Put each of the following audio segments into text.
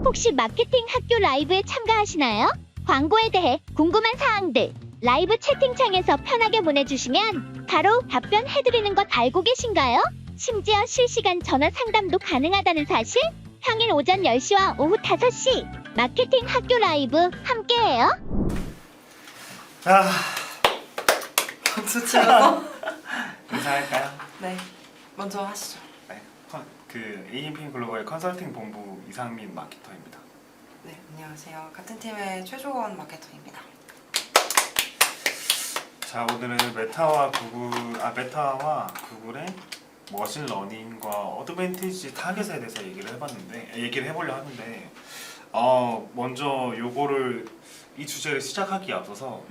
혹시 마케팅 학교 라이브에 참가하시나요? 광고에 대해 궁금한 사항들 라이브 채팅창에서 편하게 보내주시면 바로 답변해드리는 것 알고 계신가요? 심지어 실시간 전화 상담도 가능하다는 사실? 평일 오전 10시와 오후 5시 마케팅 학교 라이브 함께해요. 아, 박수 치면서 인사할까요? 네, 먼저 하시죠. 네, 그 AMP 글로벌 컨설팅 본부 이상민 마케터입니다. 네, 안녕하세요. 같은 팀의 최조원 마케터입니다. 자, 오늘은 메타와 구글의 머신러닝과 어드밴티지 타겟에 대해서 얘기를 해보려 하는데, 먼저 이 주제를 시작하기에 앞서서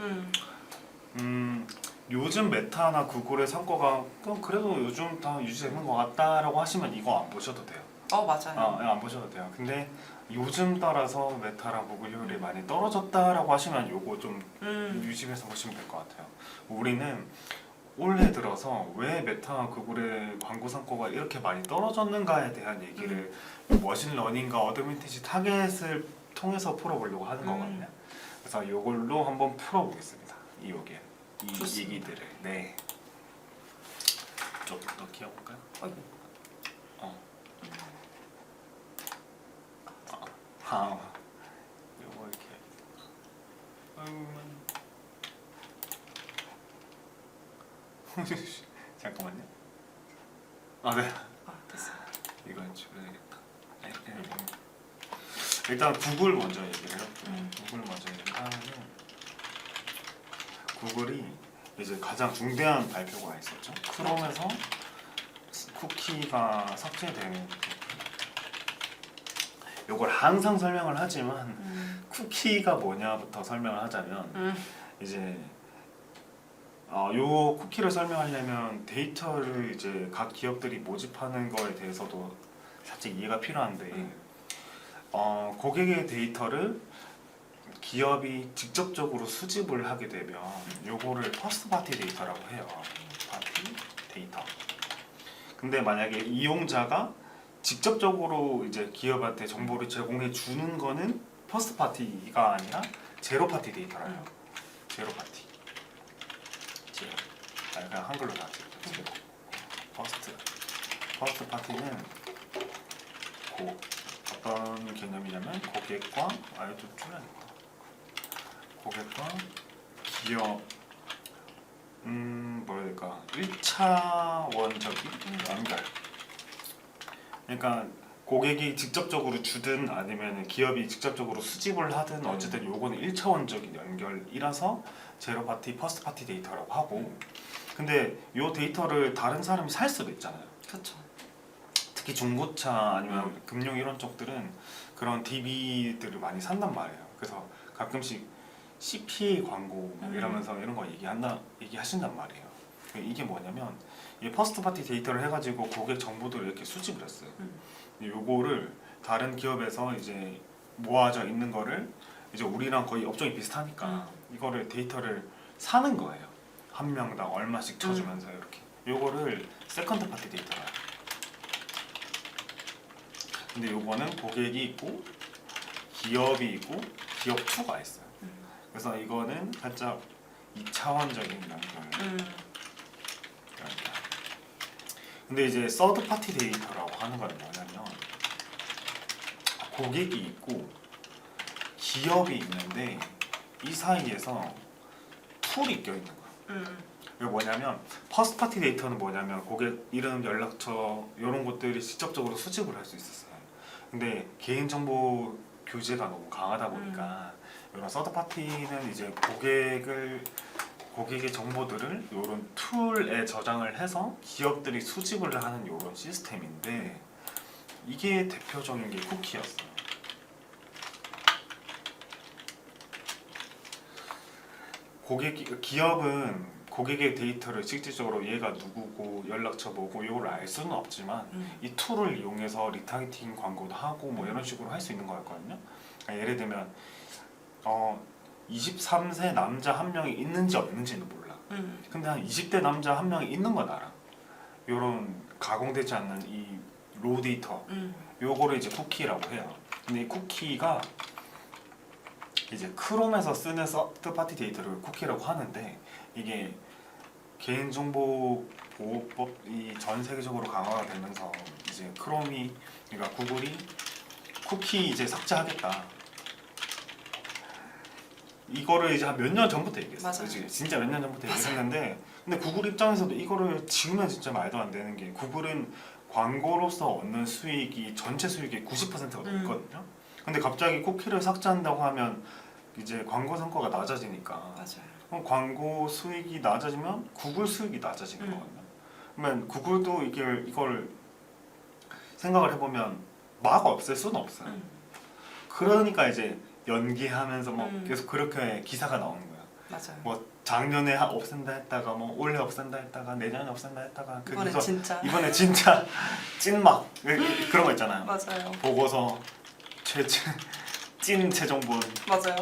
요즘 메타나 구글의 성과가 그래도 요즘 다 유지되는 것 같다라고 하시면 이거 안 보셔도 돼요. 맞아요. 안 보셔도 돼요. 근데 요즘 따라서 메타랑 구글 효율이 많이 떨어졌다라고 하시면 요거 좀 유심해서 보시면 될 것 같아요. 우리는 올해 들어서 왜 메타와 구글의 광고 성과가 이렇게 많이 떨어졌는가에 대한 얘기를 머신러닝과 어드밴티지 타겟을 통해서 풀어보려고 하는 거거든요. 그래서 이걸로 한번 풀어보겠습니다. 이 좋습니다. 얘기들을. 네. 조금 더 키워볼까요? 어이구. 요거 이렇게. 잠깐만요. 네. 됐어요. 이건 줄여야겠다. 일단 구글 먼저 얘기를 해요. 구글 먼저 얘기를 하면은 구글이 이제 가장 중대한 발표가 있었죠. 크롬에서 쿠키가 삭제되는. 요걸 항상 설명을 하지만 쿠키가 뭐냐부터 설명을 하자면 이제 요 쿠키를 설명하려면 데이터를 이제 각 기업들이 모집하는 거에 대해서도 살짝 이해가 필요한데 고객의 데이터를 기업이 직접적으로 수집을 하게 되면 요거를 퍼스트 파티 데이터라고 해요. 파티 데이터. 근데 만약에 이용자가 직접적으로 이제 기업한테 정보를 제공해 주는 거는 퍼스트 파티가 아니라 제로 파티 데이터라고 해요. 제로 파티. 그냥 한글로 다 제로. 퍼스트 파티는 어떤 개념이냐면 고객과 좀 줄여야겠다. 고객과 기업 뭐라 해야 될까 1차원적인 연결. 그러니까 고객이 직접적으로 주든 아니면 기업이 직접적으로 수집을 하든 어쨌든 요거는 1차원적인 연결이라서 제로 파티, 퍼스트 파티 데이터라고 하고, 근데 요 데이터를 다른 사람이 살 수도 있잖아요. 그렇죠. 특히 중고차 아니면 금융 이런 쪽들은 그런 DB들을 많이 산단 말이에요. 그래서 가끔씩 CPA 광고 이러면서 이런 거 얘기하신단 말이에요. 이게 뭐냐면 이 퍼스트 파티 데이터를 해가지고 고객 정보들을 이렇게 수집을 했어요. 요거를 다른 기업에서 이제 모아져 있는 거를 이제 우리랑 거의 업종이 비슷하니까 이거를 데이터를 사는 거예요. 한 명당 얼마씩 쳐주면서 이렇게. 요거를 세컨드 파티 데이터라 해요. 근데 요거는 고객이 있고 기업이 있고 기업 투가 있어요. 그래서 이거는 살짝 2차원적인 연결. 근데 이제 서드 파티 데이터라고 하는 건 뭐냐면 고객이 있고 기업이 있는데 이 사이에서 툴이 껴있는 거야. 이게 뭐냐면 퍼스트 파티 데이터는 뭐냐면 고객 이름, 연락처 이런 것들이 직접적으로 수집을 할 수 있었어요. 근데 개인정보 규제가 너무 강하다 보니까 이런 서드 파티는 이제 고객의 정보들을 이런 툴에 저장을 해서 기업들이 수집을 하는 이런 시스템인데 이게 대표적인 게 쿠키였어요. 기업은 고객의 데이터를 실질적으로 얘가 누구고 연락처 뭐고 이걸 알 수는 없지만 이 툴을 이용해서 리타르팅 광고도 하고 뭐 이런 식으로 할 수 있는 거였거든요. 그러니까 예를 들면 23세 남자 한 명이 있는지 없는지는 몰라. 근데 한 20대 남자 한 명이 있는 건 알아. 요런 가공되지 않는 이 로우 데이터 요거를 이제 쿠키라고 해요. 근데 이 쿠키가 이제 크롬에서 쓰는 서드파티 데이터를 쿠키라고 하는데 이게 개인정보 보호법이 전 세계적으로 강화가 되면서 이제 크롬이 그러니까 구글이 쿠키 이제 삭제하겠다. 이거를 이제 한 몇 년 전부터 얘기했어요. 맞아요. 그치? 진짜 몇 년 전부터 맞아요. 얘기했는데 근데 구글 입장에서도 이거를 지우면 진짜 말도 안 되는 게 구글은 광고로서 얻는 수익이 전체 수익의 90%가 넘거든요. 근데 갑자기 쿠키를 삭제한다고 하면 이제 광고 성과가 낮아지니까 맞아요. 그럼 광고 수익이 낮아지면 구글 수익이 낮아지는 거거든요. 그러면 구글도 이걸 생각을 해보면 막 없앨 수는 없어요. 그러니까 이제 연기하면서 뭐 계속 그렇게 기사가 나오는 거예요. 맞아요. 뭐 작년에 없앤다 했다가 뭐 올해 없앤다 했다가 내년에 없앤다 했다가 이번에 그래서 진짜 이번에 진짜 찐막 그런 거 있잖아요. 맞아요. 보고서 찐 최종본 맞아요.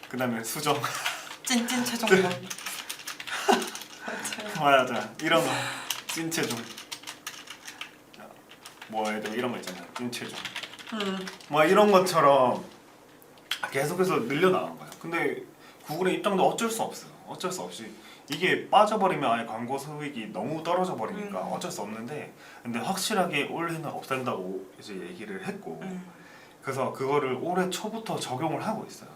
그다음에 수정 찐찐 최종본. 맞아요. 맞아 이런 거찐 최종 뭐 예를 들어 이런 거 있잖아요. 찐 최종 뭐 이런 것처럼 계속해서 늘려나간 거예요. 근데 구글의 입장도 어쩔 수 없어요. 어쩔 수 없이 이게 빠져버리면 아예 광고 수익이 너무 떨어져 버리니까 어쩔 수 없는데 근데 확실하게 올해는 없앤다고 이제 얘기를 했고 그래서 그거를 올해 초부터 적용을 하고 있어요.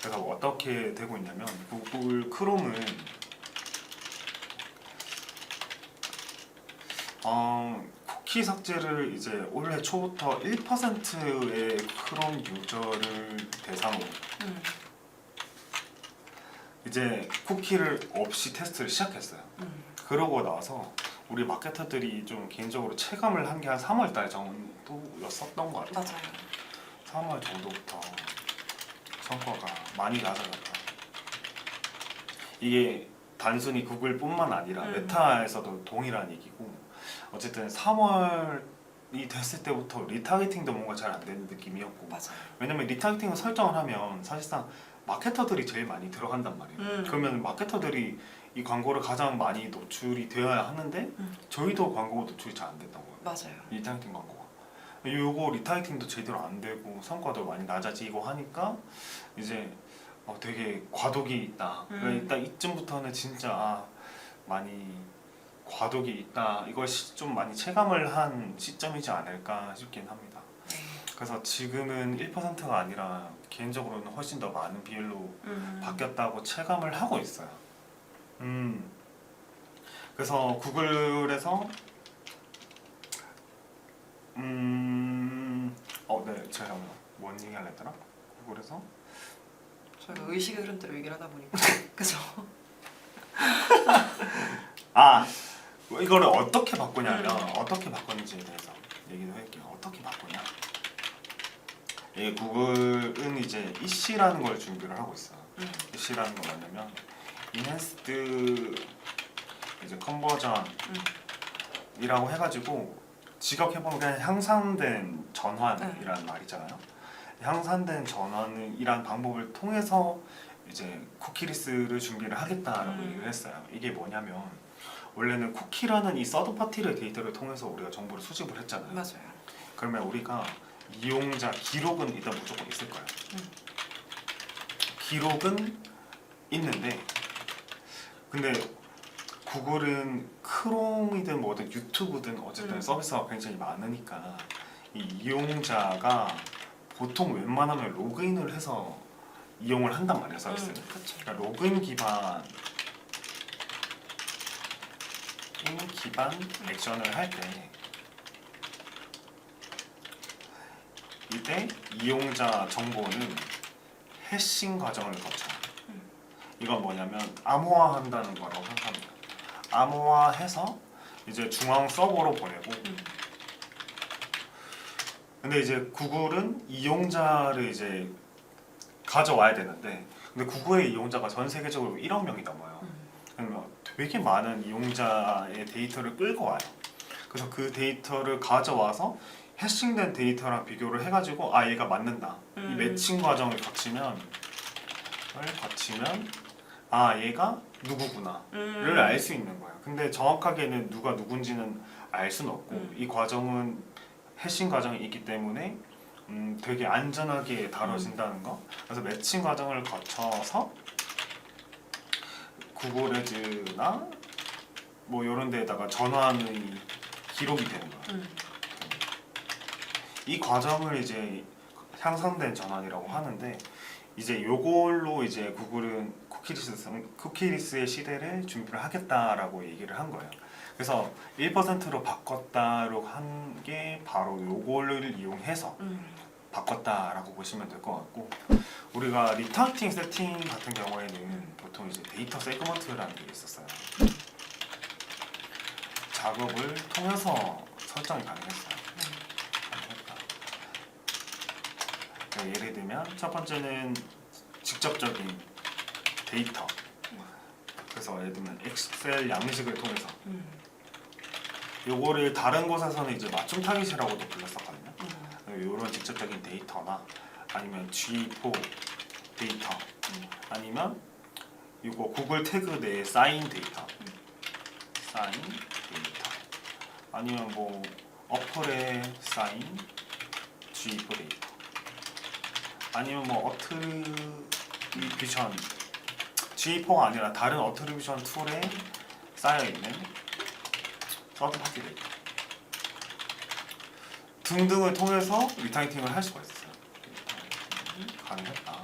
그래서 어떻게 되고 있냐면 구글 크롬은 쿠키 삭제를 이제 올해 초부터 1%의 크롬 유저를 대상으로 이제 쿠키를 없이 테스트를 시작했어요. 그러고 나서 우리 마케터들이 좀 개인적으로 체감을 한 게 한 3월 달 정도였었던 것 같아요. 맞아요. 3월 정도부터 성과가 많이 낮아졌다. 이게 단순히 구글뿐만 아니라 메타에서도 동일한 얘기고 어쨌든 3월이 됐을 때부터 리타게팅도 뭔가 잘 안 되는 느낌이었고 맞아요. 왜냐면 리타게팅을 설정을 하면 사실상 마케터들이 제일 많이 들어간단 말이에요. 그러면 마케터들이 이 광고를 가장 많이 노출이 되어야 하는데 저희도 광고 노출이 잘 안 됐던 거예요. 맞아요. 리타게팅 광고가. 요거 리타게팅도 제대로 안 되고 성과도 많이 낮아지고 하니까 이제 되게 과도기 있다. 그러니까 일단 이쯤부터는 진짜 많이 과도기 있다. 이걸 좀 많이 체감을 한 시점이지 않을까 싶긴 합니다. 네. 그래서 지금은 1%가 아니라 개인적으로는 훨씬 더 많은 비율로 바뀌었다고 체감을 하고 있어요. 그래서 구글에서 네, 제가 뭔 얘기 하려 했더라? 구글에서 저희가 의식의 흐름대로 얘기를 하다 보니까 그죠? 이거를 어떻게 바꾸냐면 어떻게 바꿨는지에 대해서 얘기를 할게요. 어떻게 바꾸냐? 이 구글은 이제 이씨라는 걸 준비를 하고 있어요. 이씨라는 건 뭐냐면 인핸스드 이제 컨버전이라고 해가지고 직역해보면 그냥 향상된 전환이라는 말이잖아요. 향상된 전환이란 방법을 통해서 이제 쿠키리스를 준비를 하겠다라고 얘기를 했어요. 이게 뭐냐면 원래는 쿠키라는 이 서드파티의 데이터를 통해서 우리가 정보를 수집을 했잖아요. 맞아요. 그러면 우리가 이용자 기록은 일단 무조건 있을 거예요. 기록은 있는데 근데 구글은 크롬이든 뭐든 유튜브든 어쨌든 서비스가 굉장히 많으니까 이 이용자가 보통 웬만하면 로그인을 해서 이용을 한단 말이에요, 서비스를. 그러니까 로그인 기반 액션을 할 때 이때 이용자 정보는 해싱 과정을 거쳐요. 이건 뭐냐면 암호화한다는 거라고 생각합니다. 암호화해서 이제 중앙 서버로 보내고 근데 이제 구글은 이용자를 이제 가져와야 되는데 근데 구글의 이용자가 전 세계적으로 1억 명이 넘어요. 그러면 되게 많은 이용자의 데이터를 끌고 와요. 그래서 그 데이터를 가져와서 해싱된 데이터랑 비교를 해가지고 얘가 맞는다. 이 매칭 과정을 거치면 얘가 누구구나를 알 수 있는 거예요. 근데 정확하게는 누가 누군지는 알 수는 없고 이 과정은 해싱 과정이 있기 때문에 되게 안전하게 다뤄진다는 거. 그래서 매칭 과정을 거쳐서 구글 애즈나 뭐 이런 데다가 전환의 기록이 되는 거야. 이 과정을 이제 향상된 전환이라고 하는데, 이제 요걸로 이제 구글은 쿠키리스의 시대를 준비를 하겠다라고 얘기를 한 거예요. 그래서 1%로 바꿨다로 한 게 바로 요거를 이용해서 바꿨다라고 보시면 될 것 같고, 우리가 리타르팅 세팅 같은 경우에는 보통 이제 데이터 세그먼트라는 게 있었어요. 작업을 통해서 설정이 가능했어요. 가능했다. 예를 들면 첫 번째는 직접적인 데이터. 그래서 예를 들면 엑셀 양식을 통해서 요거를 다른 곳에서는 이제 맞춤 타깃이라고도 불렀었거든요. 이런 직접적인 데이터나 아니면 G4 데이터, 아니면 이거 구글 태그 내에 쌓인 데이터, 아니면 뭐 어플에 쌓인 G4 데이터, 아니면 뭐 어트리뷰션 G4가 아니라 다른 어트리뷰션 툴에 쌓여 있는 서드 파티 데이터 등등을 통해서 리타이팅을 할 수가 있어요. 가능했다.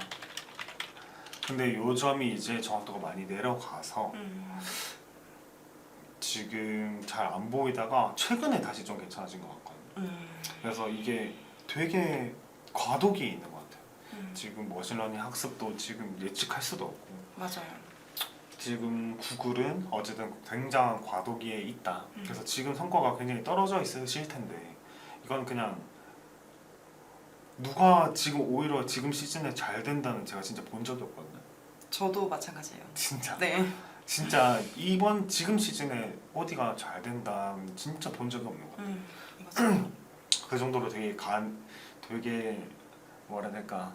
근데 요 점이 이제 정확도가 많이 내려가서 지금 잘 안 보이다가 최근에 다시 좀 괜찮아진 것 같거든요. 그래서 이게 되게 과도기에 있는 것 같아요. 지금 머신러닝 학습도 지금 예측할 수도 없고, 맞아요. 지금 구글은 어쨌든 굉장한 과도기에 있다. 그래서 지금 성과가 굉장히 떨어져 있으실 텐데, 이건 그냥 누가 지금 오히려 지금 시즌에 잘 된다는 제가 진짜 본 적이 없거든요. 저도 마찬가지예요. 진짜. 네. 진짜 이번 지금 시즌에 어디가 잘 된다 진짜 본 적이 없는 것 같아요. 맞아요. 그 정도로 되게 뭐라 해야 될까,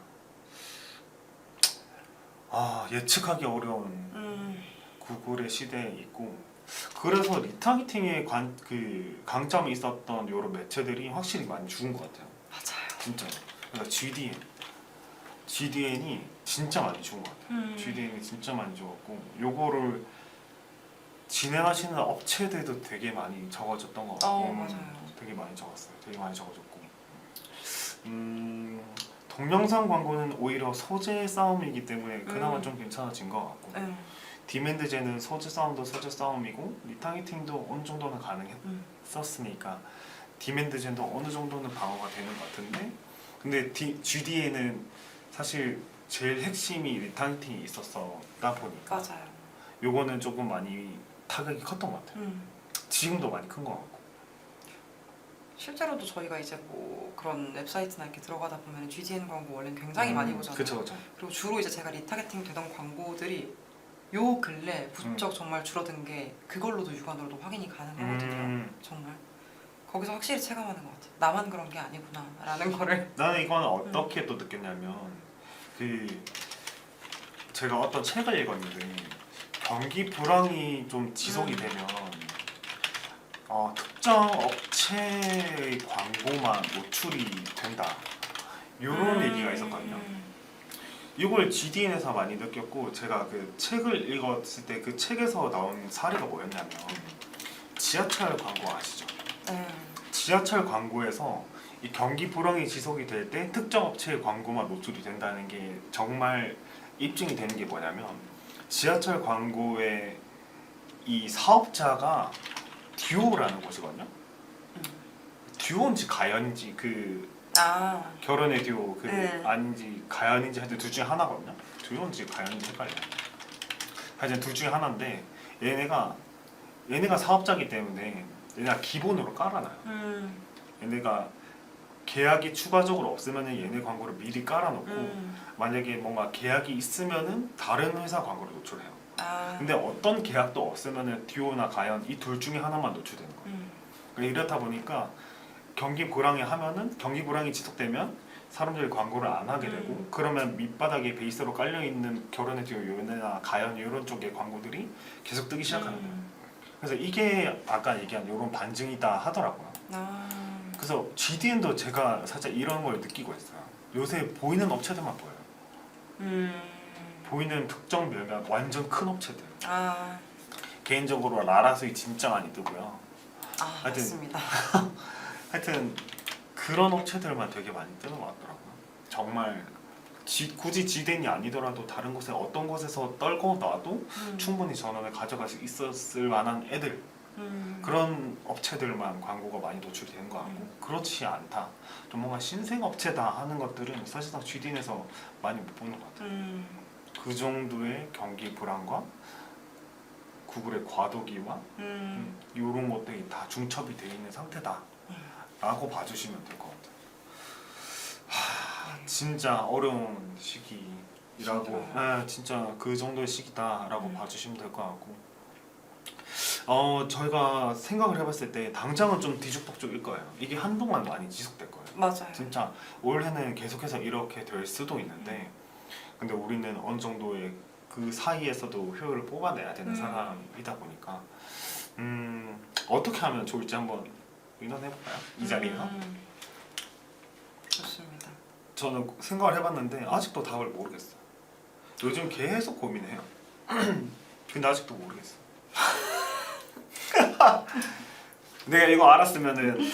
예측하기 어려운 구글의 시대에 있고, 그래서 리타기팅의 그 강점이 있었던 이런 매체들이 확실히 많이 죽은 것 같아요. 맞아요. 진짜. 그러니까 GDN이 진짜 많이 죽은 것 같아요. GDN이 진짜 많이 죽었고, 요거를 진행하시는 업체들도 되게 많이 적어졌던 것 같고, 맞아요. 되게 많이 적었어요. 되게 많이 적어졌고, 동영상 광고는 오히려 소재 싸움이기 때문에 그나마 좀 괜찮아진 것 같고, 디맨드제는 소재 싸움이고 리타기팅도 어느 정도는 가능했었으니까 디맨드제도 어느 정도는 방어가 되는 것 같은데, 근데 GDN은 사실 제일 핵심이 리타기팅이 있었다 보니까 맞아요. 요거는 조금 많이 타격이 컸던 것 같아요. 지금도 많이 큰 것 같고. 실제로도 저희가 이제 뭐 그런 웹사이트나 이렇게 들어가다 보면 GDN 광고 원래 굉장히 많이 보잖아요. 그쵸. 그리고 주로 이제 제가 리타게팅 되던 광고들이 요 근래 부쩍 정말 줄어든 게 그걸로도 육안으로도 확인이 가능하거든요. 정말 거기서 확실히 체감하는 것 같아요. 나만 그런 게 아니구나라는 거를. 나는 이건 어떻게 또 느꼈냐면, 그 제가 어떤 책을 읽었는데 경기 불황이 좀 지속이 되면 특정 업체의 광고만 노출이 된다, 이런 얘기가 있었거든요. 이걸 GDN에서 많이 느꼈고, 제가 그 책을 읽었을 때 그 책에서 나온 사례가 뭐였냐면, 지하철 광고 아시죠? 지하철 광고에서 이 경기 불황이 지속이 될 때 특정 업체의 광고만 노출이 된다는 게 정말 입증이 되는 게 뭐냐면, 지하철 광고의 이 사업자가 듀오라는 곳이거든요. 듀오인지 가연인지, 결혼의 듀오 아닌지 가연인지 하여튼 둘 중에 하나거든요. 듀오인지 가연인지 헷갈려요. 하여튼 둘 중에 하나인데, 얘네가 사업자이기 때문에 얘네가 기본으로 깔아놔요. 얘네가 계약이 추가적으로 없으면 얘네 광고를 미리 깔아놓고, 만약에 뭔가 계약이 있으면은 다른 회사 광고를 노출해요. 근데 어떤 계약도 없으면은 듀오나 가연 이 둘 중에 하나만 노출되는 거예요. 그러니까 이렇다 보니까 경기 불황이 지속되면 사람들이 광고를 안 하게 되고, 그러면 밑바닥에 베이스로 깔려 있는 결혼의 듀오, 연애나 가연 이런 쪽의 광고들이 계속 뜨기 시작하는 거예요. 그래서 이게 아까 얘기한 이런 반증이다 하더라고요. 그래서 GDN도 제가 살짝 이런 걸 느끼고 있어요. 요새 보이는 업체들만 보여요. 보이는 특정 매각 완전 큰 업체들. 아, 개인적으로 라라스이 진짜 많이 뜨고요. 하여튼 맞습니다. 하여튼 그런 업체들만 되게 많이 뜨는 것 같더라고요. 정말 굳이 GDN이 아니더라도 다른 곳에 어떤 곳에서 떨고 놔도 충분히 전원을 가져갈 수 있었을 만한 애들 그런 업체들만 광고가 많이 노출되는 것 같고 그렇지 않다. 좀 뭔가 신생 업체다 하는 것들은 사실상 GDN에서 많이 못 보는 것 같아요. 그 정도의 경기 불안과 구글의 과도기와 이런 것들이 다 중첩이 되어 있는 상태다 라고 봐주시면 될 것 같아요. 진짜 어려운 시기라고 진짜 그 정도의 시기다라고 봐주시면 될 것 같고 저희가 생각을 해봤을 때 당장은 좀 뒤죽박죽일 거예요. 이게 한동안 많이 지속될 거예요. 맞아요. 진짜 올해는 계속해서 이렇게 될 수도 있는데 근데 우리는 어느 정도의 그 사이에서도 효율을 뽑아내야 되는 상황이다 보니까 어떻게 하면 좋을지 한번 의논해볼까요? 이 자리에서 좋습니다. 저는 생각을 해봤는데 아직도 답을 모르겠어요. 요즘 계속 고민해요. 근데 아직도 모르겠어. 내가 이거 알았으면은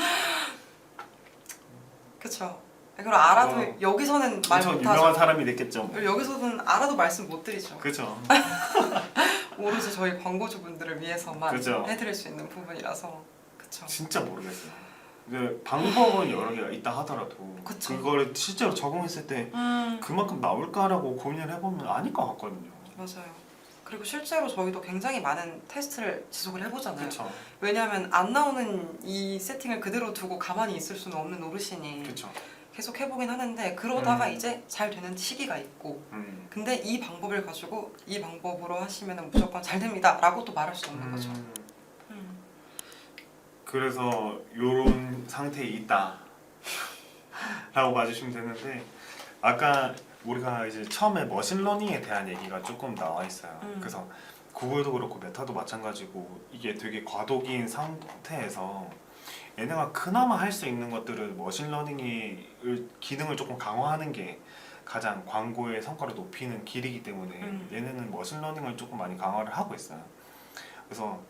그쵸. 그걸 알아도 여기서는 말 엄청 못하죠. 유명한 사람이 됐겠죠. 뭐. 여기서는 알아도 말씀 못 드리죠. 그죠. 오로지 저희 광고주분들을 위해서만 그죠. 해드릴 수 있는 부분이라서 그쵸. 진짜 모르겠어요. 근데 방법은 여러 개가 있다 하더라도 그쵸. 그거를 실제로 적용했을 때 그만큼 나올까라고 고민을 해보면 아닐 것 같거든요. 맞아요. 그리고 실제로 저희도 굉장히 많은 테스트를 지속을 해보잖아요. 그렇죠. 왜냐하면 안 나오는 이 세팅을 그대로 두고 가만히 있을 수는 없는 어르신이 그렇죠. 계속 해보긴 하는데 그러다가 이제 잘 되는 시기가 있고 근데 이 방법을 가지고 이 방법으로 하시면 무조건 잘 됩니다 라고 또 말할 수 없는 거죠. 그래서 요런 상태에 있다 라고 봐주시면 되는데 아까 우리가 이제 처음에 머신러닝에 대한 얘기가 조금 나와 있어요. 그래서 구글도 그렇고 메타도 마찬가지고 이게 되게 과도기인 상태에서 얘네가 그나마 할 수 있는 것들을 머신러닝의 기능을 조금 강화하는 게 가장 광고의 성과를 높이는 길이기 때문에 얘네는 머신러닝을 조금 많이 강화를 하고 있어요. 그래서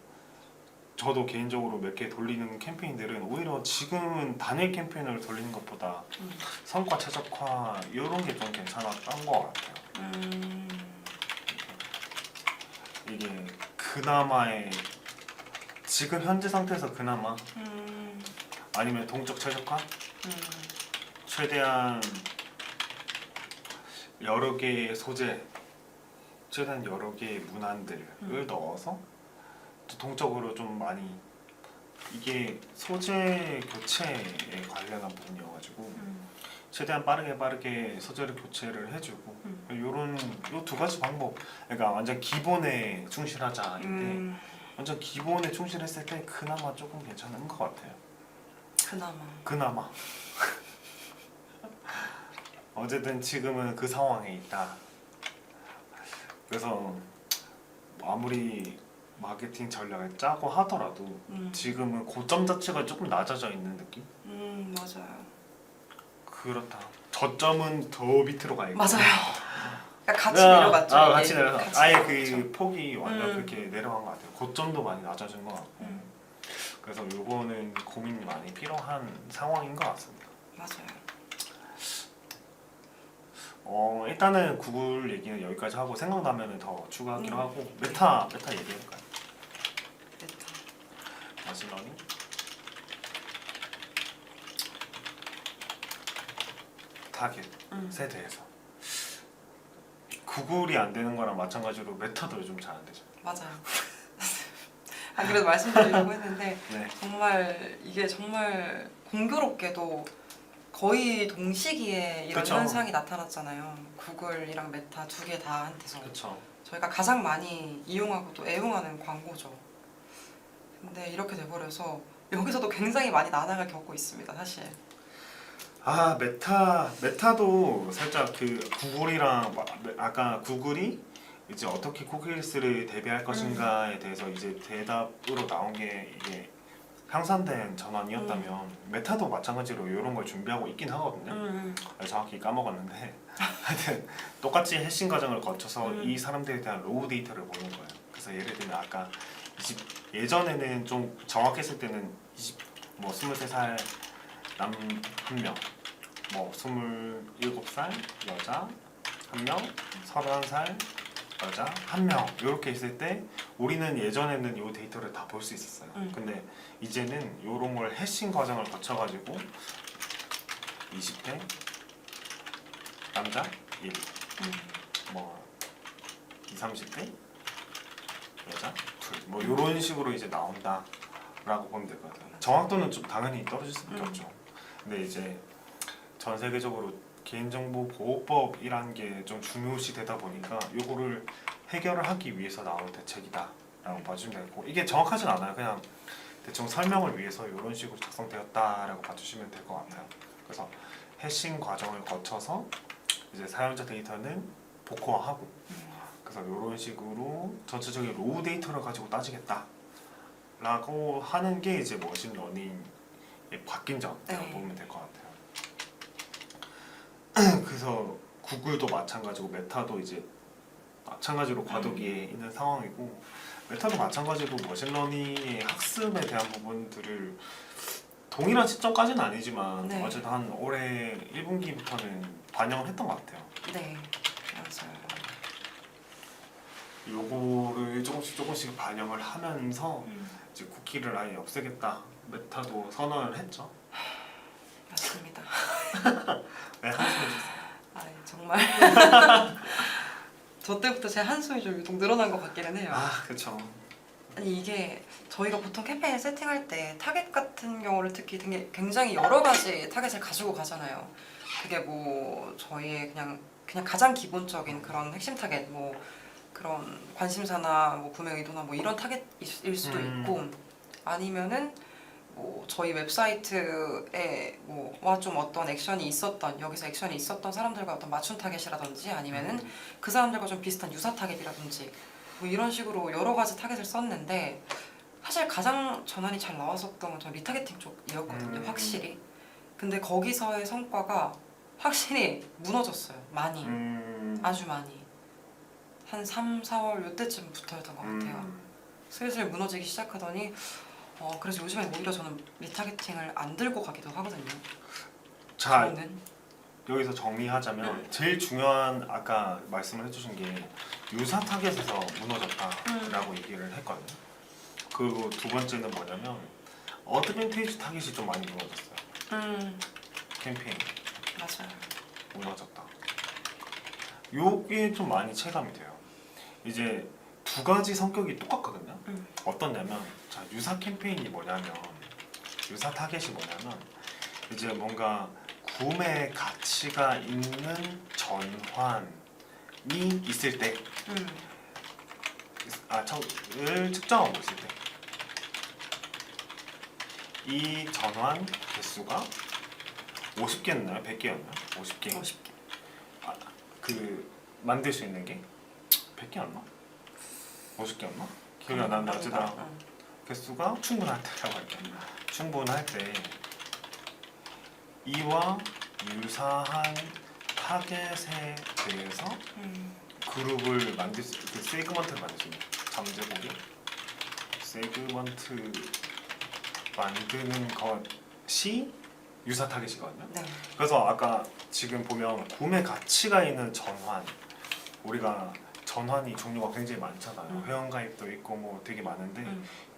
저도 개인적으로 몇 개 돌리는 캠페인들은 오히려 지금은 단일 캠페인을 돌리는 것보다 성과 최적화 이런 게 좀 괜찮았던 것 같아요. 이게 그나마의 지금 현재 상태에서 그나마 아니면 동적 최적화? 최대한 여러 개의 소재, 최대한 여러 개의 문안들을 넣어서 동적으로 좀 많이 이게 소재 교체에 관련한 부분이어가지고 최대한 빠르게 소재를 교체를 해주고 요런 요 두 가지 방법 그러니까 완전 기본에 충실하자인데 완전 기본에 충실했을 때 그나마 조금 괜찮은 것 같아요. 그나마 어쨌든 지금은 그 상황에 있다. 그래서 아무리 마케팅 전략을 짜고 하더라도 지금은 고점 자체가 조금 낮아져 있는 느낌? 맞아요. 그렇다. 저점은 더 밑으로 가 있고. 맞아요. 그러니까 같이 내려갔죠. 같이 내려가. 아예 그 그렇죠. 폭이 완전 그렇게 내려간 것 같아요. 고점도 많이 낮아진 것 같고. 그래서 요거는 고민이 많이 필요한 상황인 것 같습니다. 맞아요. 일단은 구글 얘기는 여기까지 하고 생각나면은 더 추가하기로 하고 메타 얘기해볼까요? 머신러닝 타겟에 대해서 구글이 안 되는 거랑 마찬가지로 메타도 요즘 잘 안 되죠. 맞아요. 안 그래도 말씀드리려고 했는데 네. 정말 이게 정말 공교롭게도 거의 동시기에 이런 그쵸. 현상이 나타났잖아요. 구글이랑 메타 두 개 다 한테서 그렇죠. 저희가 가장 많이 이용하고 또 애용하는 광고죠. 근데 이렇게 돼버려서 여기서도 굉장히 많이 난항을 겪고 있습니다. 사실. 메타도 살짝 그 구글이랑 아까 구글이 이제 어떻게 쿠키리스를 대비할 것인가에 대해서 이제 대답으로 나온 게 이게 향상된 전환이었다면 메타도 마찬가지로 이런 걸 준비하고 있긴 하거든요. 정확히 까먹었는데 하여튼 똑같이 해싱 과정을 거쳐서 이 사람들에 대한 로우 데이터를 보는 거예요. 그래서 예를 들면 아까 예전에는 좀 정확했을 때는 23살 남 한 명, 뭐 27살 여자 한 명, 31살 여자 한 명 이렇게 있을 때 우리는 예전에는 이 데이터를 다 볼 수 있었어요. 근데 이제는 이런 걸 해싱 과정을 거쳐가지고 20대 남자 1, 뭐 20, 30대 여자 둘, 뭐 이런 식으로 이제 나온다라고 보면 될 것 같아요. 정확도는 좀 당연히 떨어질 수밖에 없죠. 근데 이제 전 세계적으로 개인정보 보호법이라는 게 좀 중요시 되다 보니까 이거를 해결을 하기 위해서 나온 대책이다라고 봐주시면 되고 이게 정확하진 않아요. 그냥 대충 설명을 위해서 이런 식으로 작성되었다라고 봐주시면 될 것 같아요. 그래서 해싱 과정을 거쳐서 이제 사용자 데이터는 복호화하고 그래서 이런 식으로 전체적인 로우 데이터를 가지고 따지겠다라고 하는 게 이제 머신러닝의 바뀐 점이라고 보면 될 것 같아요. 그래서 구글도 마찬가지고 메타도 이제 마찬가지로 과도기에 있는 상황이고 메타도 마찬가지로 머신러닝의 학습에 대한 부분들을 동일한 시점까지는 아니지만 네. 어쨌든 한 올해 1분기부터는 반영을 했던 것 같아요. 네, 맞아요. 요거를 조금씩 반영을 하면서 이제 쿠키를 아예 없애겠다 메타도 선언을 했죠. 맞습니다. 네, 한숨을 쉬었어요. 아 정말 저 때부터 제 한숨이 좀 유독 늘어난 것 같기는 해요. 아, 그렇죠. 아니 이게 저희가 보통 캠페인 세팅할 때 타겟 같은 경우를 특히 되게 굉장히 여러 가지 타겟을 가지고 가잖아요. 그게 뭐 저희의 그냥 가장 기본적인 그런 핵심 타겟 뭐 그런 관심사나 뭐 구매 의도나 뭐 이런 타겟일 수도 있고 아니면은 뭐 저희 웹사이트에 뭐와 좀 어떤 액션이 있었던 여기서 액션이 있었던 사람들과 어떤 맞춤 타겟이라든지 아니면은 그 사람들과 좀 비슷한 유사 타겟이라든지 뭐 이런 식으로 여러 가지 타겟을 썼는데 사실 가장 전환이 잘 나왔었던 건 전 리타겟팅 쪽이었거든요. 확실히. 근데 거기서의 성과가 확실히 무너졌어요. 많이. 아주 많이. 한 3, 4월 요때쯤부터였던 것 같아요. 슬슬 무너지기 시작하더니 그래서 요즘엔 오히려 저는 리타겟팅을 안 들고 가기도 하거든요. 자, 저는. 여기서 정리하자면 제일 중요한 아까 말씀을 해주신 게 유사 타겟에서 무너졌다라고 얘기를 했거든요. 그리고 두 번째는 뭐냐면 어드밴티지 타겟이 좀 많이 무너졌어요. 캠페인 맞아요. 무너졌다. 요게 좀 많이 체감이 돼요. 이제 두 가지 성격이 똑같거든요. 어떠냐면 자, 유사 캠페인이 뭐냐면 유사 타겟이 뭐냐면 이제 뭔가 구매 가치가 있는 전환이 있을 때, 을 측정하고 있을 때, 이 전환 개수가 50개였나요? 100개였나요? 50개. 50개. 그 만들 수 있는 게 100개였나? 50개였나? 기억이 안 나는데 어쨌든 개수가 충분할 때라고 할게요. 충분할 때 이와 유사한 타겟에 대해서 그룹을 만들 수, 그 세그먼트를 만들 수 있는 잠재보기 세그먼트 만드는 것이 유사 타겟이거든요. 네. 그래서 아까 지금 보면 구매 가치가 있는 전환 우리가 전환이 종류가 굉장히 많잖아요. 회원가입도 있고 뭐 되게 많은데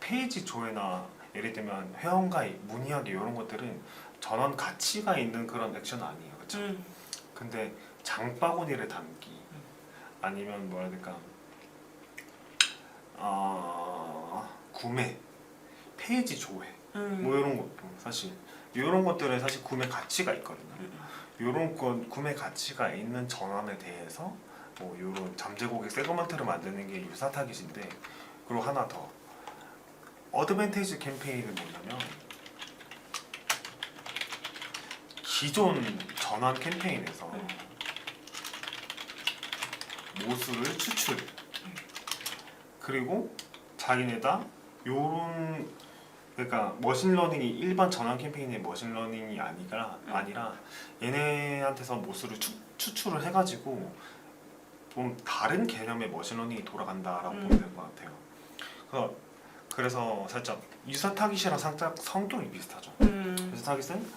페이지 조회나 예를 들면 회원가입, 문의하기 이런 것들은 전환 가치가 있는 그런 액션 아니에요, 그렇죠? 근데 장바구니를 담기 아니면 뭐라 해야 될까? 구매, 페이지 조회 뭐 이런 것도 사실 이런 것들은 사실 구매 가치가 있거든요. 이런 건 구매 가치가 있는 전환에 대해서 뭐 이런 잠재고객 세그먼트를 만드는 게 유사 타깃인데 그리고 하나 더 어드밴티지 캠페인은 뭐냐면 기존 전환 캠페인에서 모수를 추출 그리고 자기네다 요런 그러니까 머신러닝이 일반 전환 캠페인의 머신러닝이 아니라 얘네한테서 모수를 추출을 해가지고 좀 다른 개념의 머신러닝이 돌아간다라고 보면 될 것 같아요. 그래서 살짝 유사 타깃이랑 살짝 성격이 비슷하죠. 유사 타깃은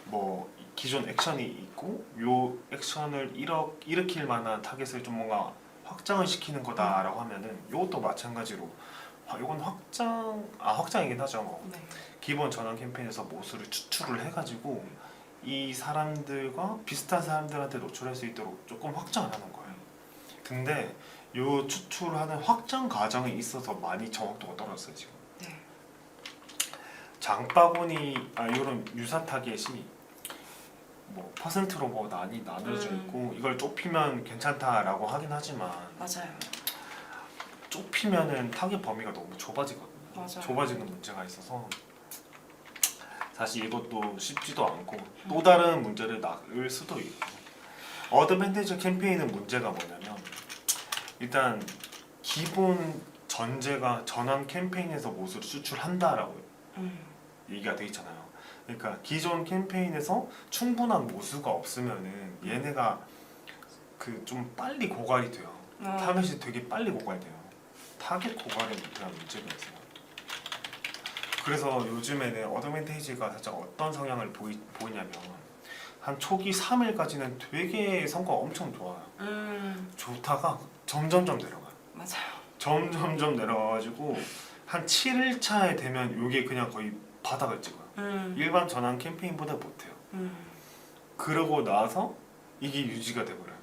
뭐 기존 액션이 있고 요 액션을 일으킬 만한 타깃을 좀 뭔가 확장을 시키는 거다라고 하면은 요것도 마찬가지로 이건 확장이긴 하죠. 뭐. 네. 기본 전환 캠페인에서 모수를 추출을 해가지고 이 사람들과 비슷한 사람들한테 노출할 수 있도록 조금 확장을 하는 거예요. 근데 요 추출하는 확장 과정에 있어서 많이 정확도가 떨어졌어요 지금. 네. 장바구니 이런 유사 타겟이 뭐 퍼센트로 뭐 나눠져 있고 이걸 좁히면 괜찮다라고 하긴 하지만 맞아요. 좁히면은 타겟 범위가 너무 좁아지거든요. 맞아요. 좁아지는 문제가 있어서 사실 이것도 쉽지도 않고 또 다른 문제를 낳을 수도 있고 어드밴티지 캠페인은 문제가 뭐냐면 일단 기본 전제가 전환 캠페인에서 모수를 수출한다라고 얘기가 돼 있잖아요. 그러니까 기존 캠페인에서 충분한 모수가 없으면은 얘네가 그 좀 빨리 고갈이 돼요. 타겟이 되게 빨리 고갈돼요. 타겟 고갈에 대한 문제가 있어요. 그래서 요즘에는 어드밴티지가 살짝 어떤 성향을 보이냐면 한 초기 3일까지는 되게 성과가 엄청 좋아요. 좋다가 점점점 내려가요. 맞아요. 점점점 내려가가지고 한 7일차에 되면 이게 그냥 거의 바닥을 찍어요. 일반 전환 캠페인보다 못해요. 그러고 나서 이게 유지가 돼버려요.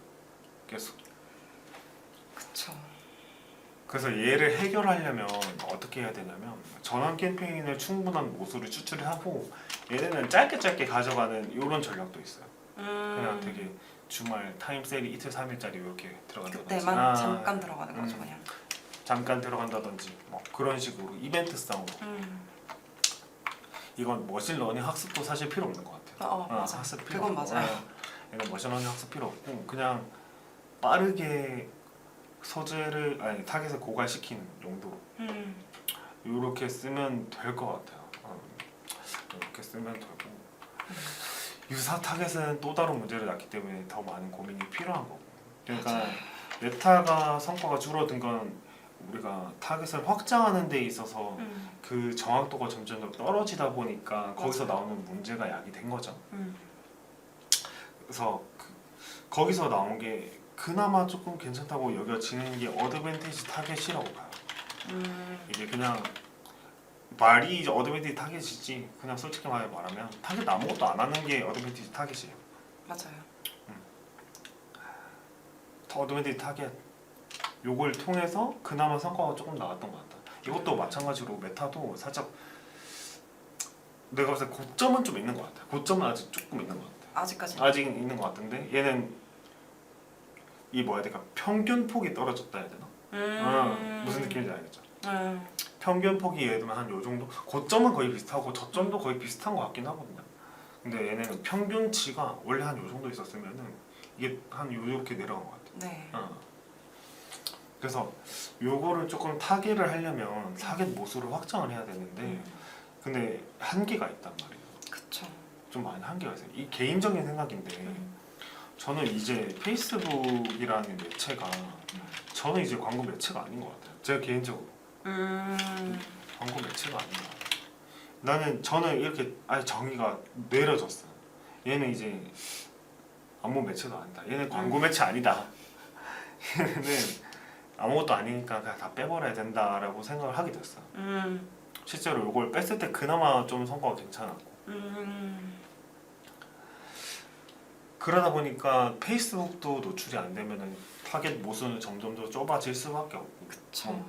계속. 그쵸. 그래서 얘를 해결하려면 어떻게 해야 되냐면 전환 캠페인을 충분한 모수를 추출하고 얘네는 짧게 가져가는 이런 전략도 있어요. 그냥 되게 주말 타임 세일이 이틀 3일짜리 이렇게 들어간다든지 그때만 잠깐 들어가는 거죠 그냥. 잠깐 들어간다든지 뭐 그런 식으로 이벤트성으로 이건 머신러닝 학습도 사실 필요 없는 것 같아요. 맞아. 학습 필요 그건 없고, 맞아요. 이건 머신러닝 학습 필요 없고 그냥 빠르게 소재를 타겟을 고갈시키는 용도로 이렇게 쓰면 될 것 같아요. 이렇게 쓰면 되고 유사 타겟은 또 다른 문제를 낳기 때문에 더 많은 고민이 필요한 거고. 그러니까 맞아요. 메타가 성과가 줄어든 건 우리가 타겟을 확장하는 데 있어서 그 정확도가 점점 더 떨어지다 보니까 거기서 맞아요. 나오는 문제가 야기된 거죠. 그래서 거기서 나온 게 그나마 조금 괜찮다고 여겨지는 게 어드밴티지 타겟이라고 봐요. 이게 그냥 말이 이제 어드밴티지 타겟이지 그냥 솔직히 말하면 타겟 아무것도 안 하는 게 어드밴티지 타겟이에요. 맞아요. 어드밴티지 타겟 요걸 통해서 그나마 성과가 조금 나왔던 것 같다. 이것도 마찬가지로 메타도 살짝 내가 봤을 때 고점은 좀 있는 것 같아. 고점은 아직 조금 있는 것 같아. 아직 있는 것 같은데 얘는 이 뭐야 될까 평균 폭이 떨어졌다 해야 되나? 무슨 느낌인지 알겠죠? 평균 폭이 예를 들면 한 요 정도 고점은 거의 비슷하고 저점도 거의 비슷한 것 같긴 하거든요. 근데 얘네는 평균치가 원래 한 요 정도 있었으면은 이게 한 요렇게 내려간 것 같아. 네. 그래서 요거를 조금 타겟을 하려면 타겟 모수를 확장을 해야 되는데 근데 한계가 있단 말이에요. 그쵸. 좀 많이 한계가 있어요. 이 개인적인 생각인데 저는 이제 페이스북이라는 매체가 저는 이제 광고 매체가 아닌 것 같아요. 제가 개인적으로 광고 매체가 아닌 것 같아요. 저는 이렇게 아예 정의가 내려졌어요. 얘는 이제 아무 매체도 아니다. 얘는 광고 매체 아니다. 얘는 아무것도 아니니까 그냥 다 빼버려야 된다라고 생각을 하게 됐어요. 실제로 이걸 뺐을 때 그나마 좀 성과가 괜찮았고 그러다 보니까 페이스북도 노출이 안 되면은 타겟 모수는 점점 더 좁아질 수밖에 없고 그쵸.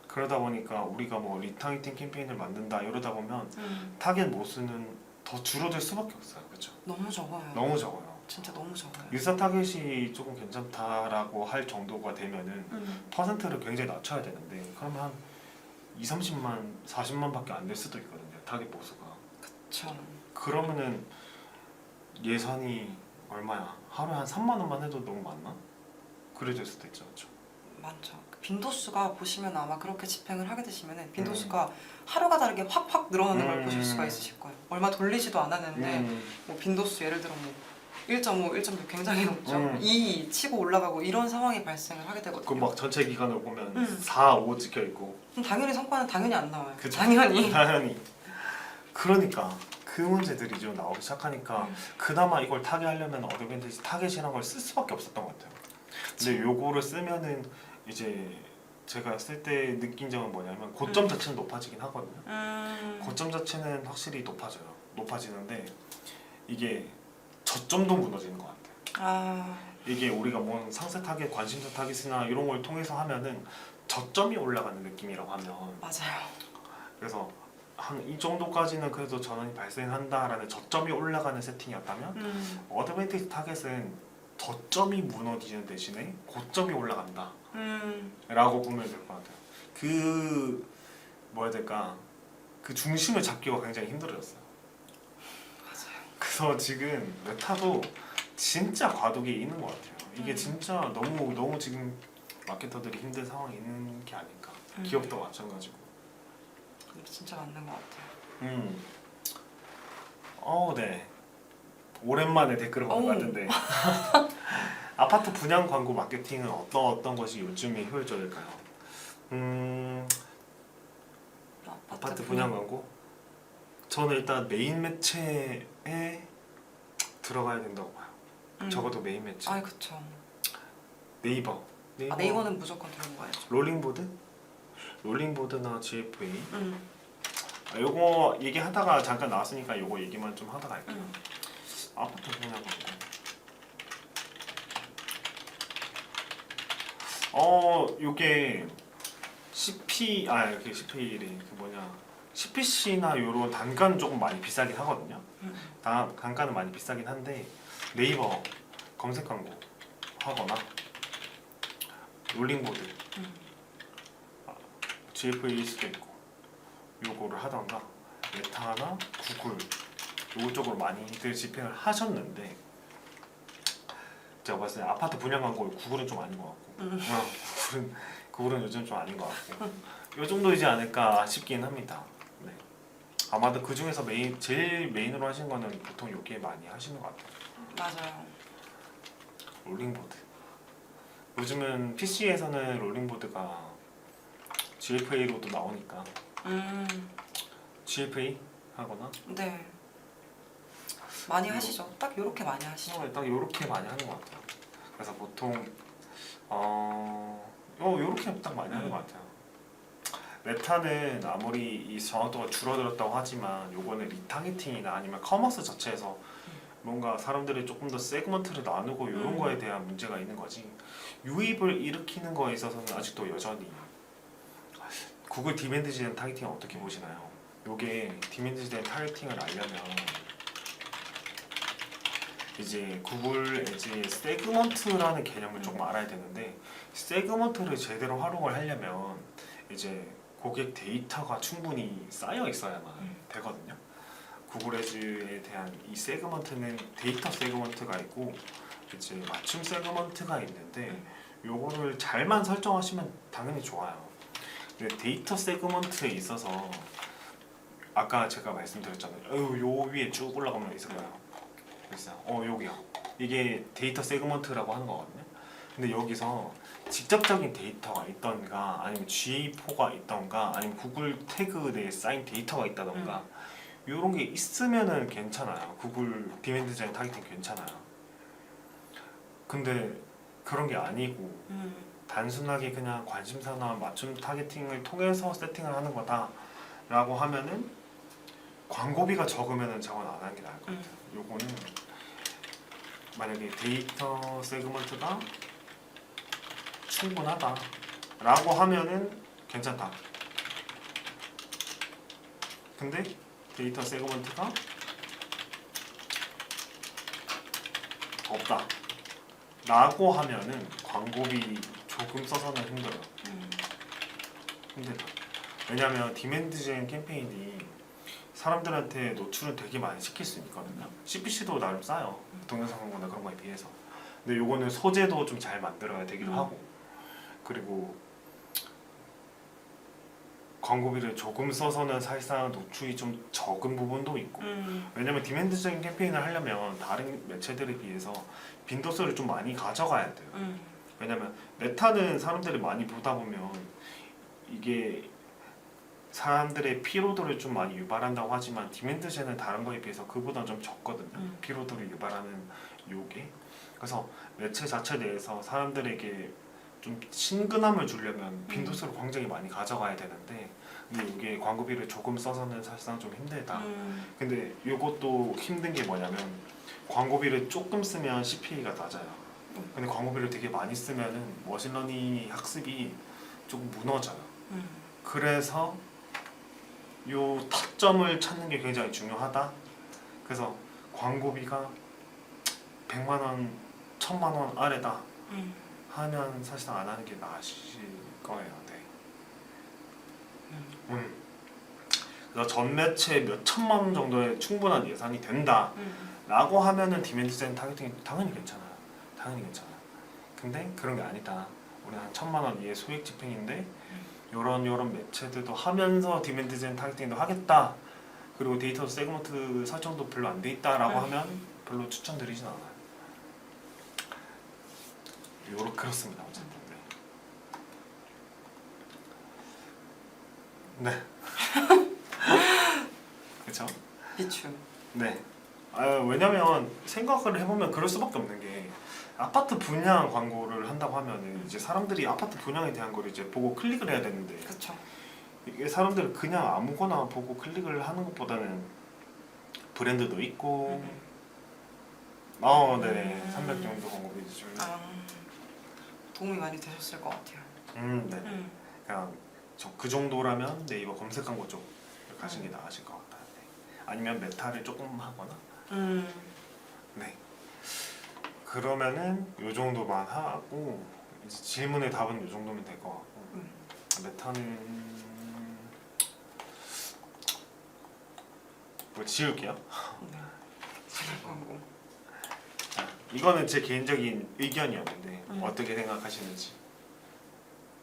그러다 보니까 우리가 뭐 리타겟팅 캠페인을 만든다 이러다 보면 타겟 모수는 더 줄어들 수밖에 없어요. 그렇죠? 너무 적어요. 너무 적어요. 진짜 너무 적어요. 유사 타겟이 조금 괜찮다라고 할 정도가 되면은 퍼센트를 굉장히 낮춰야 되는데 그러면 한 30만, 40만밖에 안 될 수도 있거든요. 타겟 모수가. 그쵸. 그러면은 예산이 얼마야? 하루에 한 3만 원만 해도 너무 많나? 그래 될 수도 있죠. 그렇죠? 많죠. 빈도수가 보시면 아마 그렇게 집행을 하게 되시면은 빈도수가 하루가 다르게 확확 늘어나는 걸 보실 수가 있으실 거예요. 얼마 돌리지도 않았는데 뭐 빈도수 예를 들어 뭐 1.5, 1.6 굉장히 높죠. 2 치고 올라가고 이런 상황이 발생을 하게 되거든요. 그막 전체 기간을 보면 4, 5 찍혀 있고. 그럼 당연히 성과는 당연히 안 나와요. 그쵸? 당연히. 당연히. 그러니까 그 문제들이 좀 나오기 시작하니까 그나마 이걸 타개하려면 어드밴티지 타겟이란 걸 쓸 수밖에 없었던 것 같아요. 근데 요거를 쓰면은 이제 제가 쓸 때 느낀 점은 뭐냐면 고점 자체는 높아지긴 하거든요. 고점 자체는 확실히 높아지는데 이게 저점도 무너지는 것 같아요. 이게 우리가 뭐 상세 타겟, 관심사 타겟이나 이런 걸 통해서 하면은 저점이 올라가는 느낌이라고 하면 맞아요. 그래서 한 이 정도까지는 그래도 전원이 발생한다라는 저점이 올라가는 세팅이었다면 어드밴티지 타겟은 저점이 무너지는 대신에 고점이 올라간다 라고 보면 될 것 같아요. 그 뭐야 될까 그 중심을 잡기가 굉장히 힘들어졌어요. 맞아요. 그래서 지금 메타도 진짜 과도기에 있는 것 같아요. 이게 진짜 너무 지금 마케터들이 힘든 상황에 있는 게 아닐까. 기업도 마찬가지고. 진짜 맞는 것 같아요. 네. 오랜만에 댓글을 보는 것 같은데 아파트 분양 광고 마케팅은 어떤 것이 요즘에 효율적일까요? 아파트 분양 광고? 저는 일단 메인 매체에 들어가야 된다고 봐요. 적어도 메인 매체. 그쵸. 네이버는 무조건 들어가야죠. 롤링보드나 GFA. 요거 얘기하다가 잠깐 나왔으니까 요거 얘기만 좀 하다가 할게요. 아파트 분양 광고. 요게 CPC나 요런 단가는 조금 많이 비싸긴 하거든요. 단가는 많이 비싸긴 한데 네이버 검색 광고 하거나 롤링보드 GFA일 수도 있고 요거를 하던가 메타나 구글 요거 쪽으로 많이들 집행을 하셨는데 제가 봤을 때 아파트 분양 광고 구글은 좀 아닌 것 같고 구글은 요즘 좀 아닌 것 같고 요 정도이지 않을까 싶긴 합니다. 네. 아마도 그 중에서 제일 메인으로 하시는 거는 보통 요게 많이 하시는 것 같아요. 맞아요. 롤링보드. 요즘은 PC에서는 롤링보드가 GFA로도 나오니까 GFA 하거나 네. 많이 하시죠. 딱 요렇게 많이 하시죠. 딱 요렇게 많이 하는 것 같아요. 그래서 보통 요렇게 딱 많이 하는 것 같아요. 메타는 아무리 이 정확도가 줄어들었다고 하지만 요거는 리타겟팅이나 아니면 커머스 자체에서 뭔가 사람들이 조금 더 세그먼트를 나누고 이런 거에 대한 문제가 있는 거지 유입을 일으키는 거에 있어서는 아직도 여전히 구글 디맨드 지된 타겟팅은 어떻게 보시나요? 요게 디맨드 지된 타겟팅을 알려면 이제 구글 에지 세그먼트라는 개념을 조금 알아야 되는데 세그먼트를 제대로 활용을 하려면 이제 고객 데이터가 충분히 쌓여 있어야만 되거든요. 구글 에즈에 대한 이 세그먼트는 데이터 세그먼트가 있고 이제 맞춤 세그먼트가 있는데 요거를 잘만 설정하시면 당연히 좋아요. 근데 데이터 세그먼트에 있어서 아까 제가 말씀드렸잖아요. 요 위에 쭉 올라가면 있을 거예요. 그래서 여기요. 이게 데이터 세그먼트라고 하는 거거든요. 근데 여기서 직접적인 데이터가 있던가 아니면 GA4가 있던가 아니면 구글 태그 내에 쌓인 데이터가 있다던가 이런 게 있으면은 괜찮아요. 구글 디맨드 젠 타겟팅 괜찮아요. 근데 그런 게 아니고 단순하게 그냥 관심사나 맞춤 타겟팅을 통해서 세팅을 하는 거다라고 하면은 광고비가 적으면은 저건 안 하는 게 나을 것 같아요. 요거는 만약에 데이터 세그먼트가 충분하다라고 하면은 괜찮다. 근데 데이터 세그먼트가 없다 라고 하면은 광고비 조금 써서는 힘들어요. 힘들다. 왜냐면 디맨드젠 캠페인이 사람들한테 노출은 되게 많이 시킬 수 있거든요. CPC도 나름 싸요. 동영상 광고나 그런 거에 비해서. 근데 요거는 소재도 좀 잘 만들어야 되기도 하고 그리고 광고비를 조금 써서는 사실상 노출이 좀 적은 부분도 있고 왜냐면 디맨드적인 캠페인을 하려면 다른 매체들에 비해서 빈도수를 좀 많이 가져가야 돼요. 왜냐면 메타는 사람들이 많이 보다 보면 이게 사람들의 피로도를 좀 많이 유발한다고 하지만 디맨드젠은 다른 거에 비해서 그보다 좀 적거든요. 피로도를 유발하는 요게. 그래서 매체 자체 내에서 사람들에게 좀 친근함을 주려면 빈도수를 굉장히 많이 가져가야 되는데 근데 이게 광고비를 조금 써서는 사실상 좀 힘들다. 근데 이것도 힘든 게 뭐냐면 광고비를 조금 쓰면 CPA가 낮아요. 근데 광고비를 되게 많이 쓰면은 머신러닝 학습이 조금 무너져요. 그래서 요 타점을 찾는 게 굉장히 중요하다. 그래서 광고비가 100만 원, 1000만 원 아래다 하면 사실상 안 하는 게 나으실 거예요. 네. 그래서 전 매체 몇 천만 원 정도의 충분한 예산이 된다. 라고 하면은 디맨드젠 타겟팅이 당연히 괜찮아요. 당연히 괜찮아요. 근데 그런 게 아니다. 우리는 한 1000만 원 이하 소액 집행인데 요런 매체들도 하면서 디맨드젠 타겟팅도 하겠다. 그리고 데이터 세그먼트 설정도 별로 안 돼 있다라고 하면 별로 추천드리진 않아요. 요렇게 그렇습니다. 어쨌든 네. 그렇죠? 비추. 네. 왜냐면 생각을 해보면 그럴 수밖에 없는 게 아파트 분양 광고를 한다고 하면은 이제 사람들이 아파트 분양에 대한 걸 이제 보고 클릭을 해야 되는데 그렇죠. 이게 사람들이 그냥 아무거나 보고 클릭을 하는 것보다는 브랜드도 있고 네. 300 정도 광고비 주면 도움이 많이 되셨을 것 같아요. 네. 그냥 그 정도라면 네이버 검색 광고 쪽을 가시는 게 나으실 것 같아요. 네. 아니면 메타를 조금 하거나 네. 그러면은 요 정도만 하고 이제 질문에 답은 요 정도면 될 것 같고 메타는 뭐 지울게요. 네. 지울 광고. 자, 이거는 제 개인적인 의견이었는데 어떻게 생각하시는지.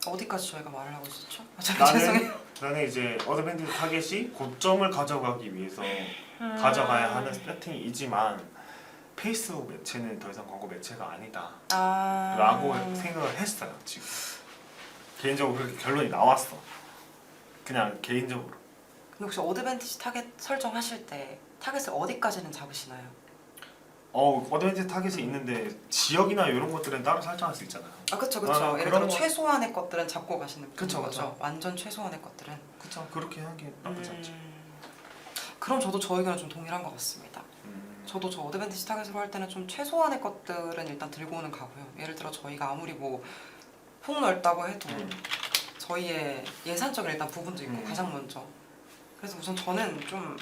어디까지 저희가 말을 하고 있었죠? 죄송해요. 나는 이제 어드밴티지 타겟이 고점을 가져가기 위해서 가져가야 하는 세팅이지만 페이스북 매체는 더 이상 광고 매체가 아니다 라고 생각을 했어요. 지금 개인적으로 그렇게 결론이 나왔어. 그냥 개인적으로. 근데 혹시 어드밴티지 타겟 설정하실 때 타겟을 어디까지는 잡으시나요? 어드밴티지 타겟이 있는데 지역이나 이런 것들은 따로 설정할 수 있잖아요. 그쵸. 예를 그런 들어 최소한의 것들은 잡고 가시는 그쵸. 거죠. 완전 최소한의 것들은. 그쵸. 그렇게 하는 게 나쁘지 않죠. 그럼 저도 저 의견은 좀 동일한 것 같습니다. 저도 저 어드밴티지 타겟으로 할 때는 좀 최소한의 것들은 일단 들고 오는 가고요. 예를 들어 저희가 아무리 뭐 폭넓다고 해도 저희의 예산적인 일단 부분도 있고 가장 먼저. 그래서 우선 저는 좀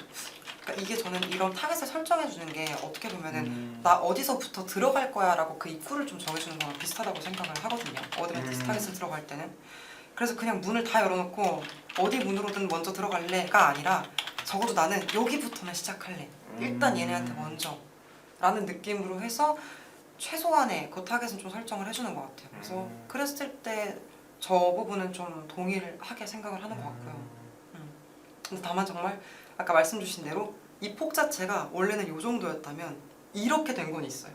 그러니까 이게 저는 이런 타겟을 설정해 주는 게 어떻게 보면은 나 어디서부터 들어갈 거야라고 그 입구를 좀 정해주는 거랑 비슷하다고 생각을 하거든요. 어드밴티지 타겟을 들어갈 때는. 그래서 그냥 문을 다 열어놓고 어디 문으로든 먼저 들어갈래가 아니라 적어도 나는 여기부터는 시작할래. 일단 얘네한테 먼저 라는 느낌으로 해서 최소한의 그 타겟은 좀 설정을 해주는 것 같아요. 그래서 그랬을 때 저 부분은 좀 동일하게 생각을 하는 것 같고요. 근데 다만 정말 아까 말씀 주신 대로 이 폭 자체가 원래는 요 정도였다면 이렇게 된 건 있어요.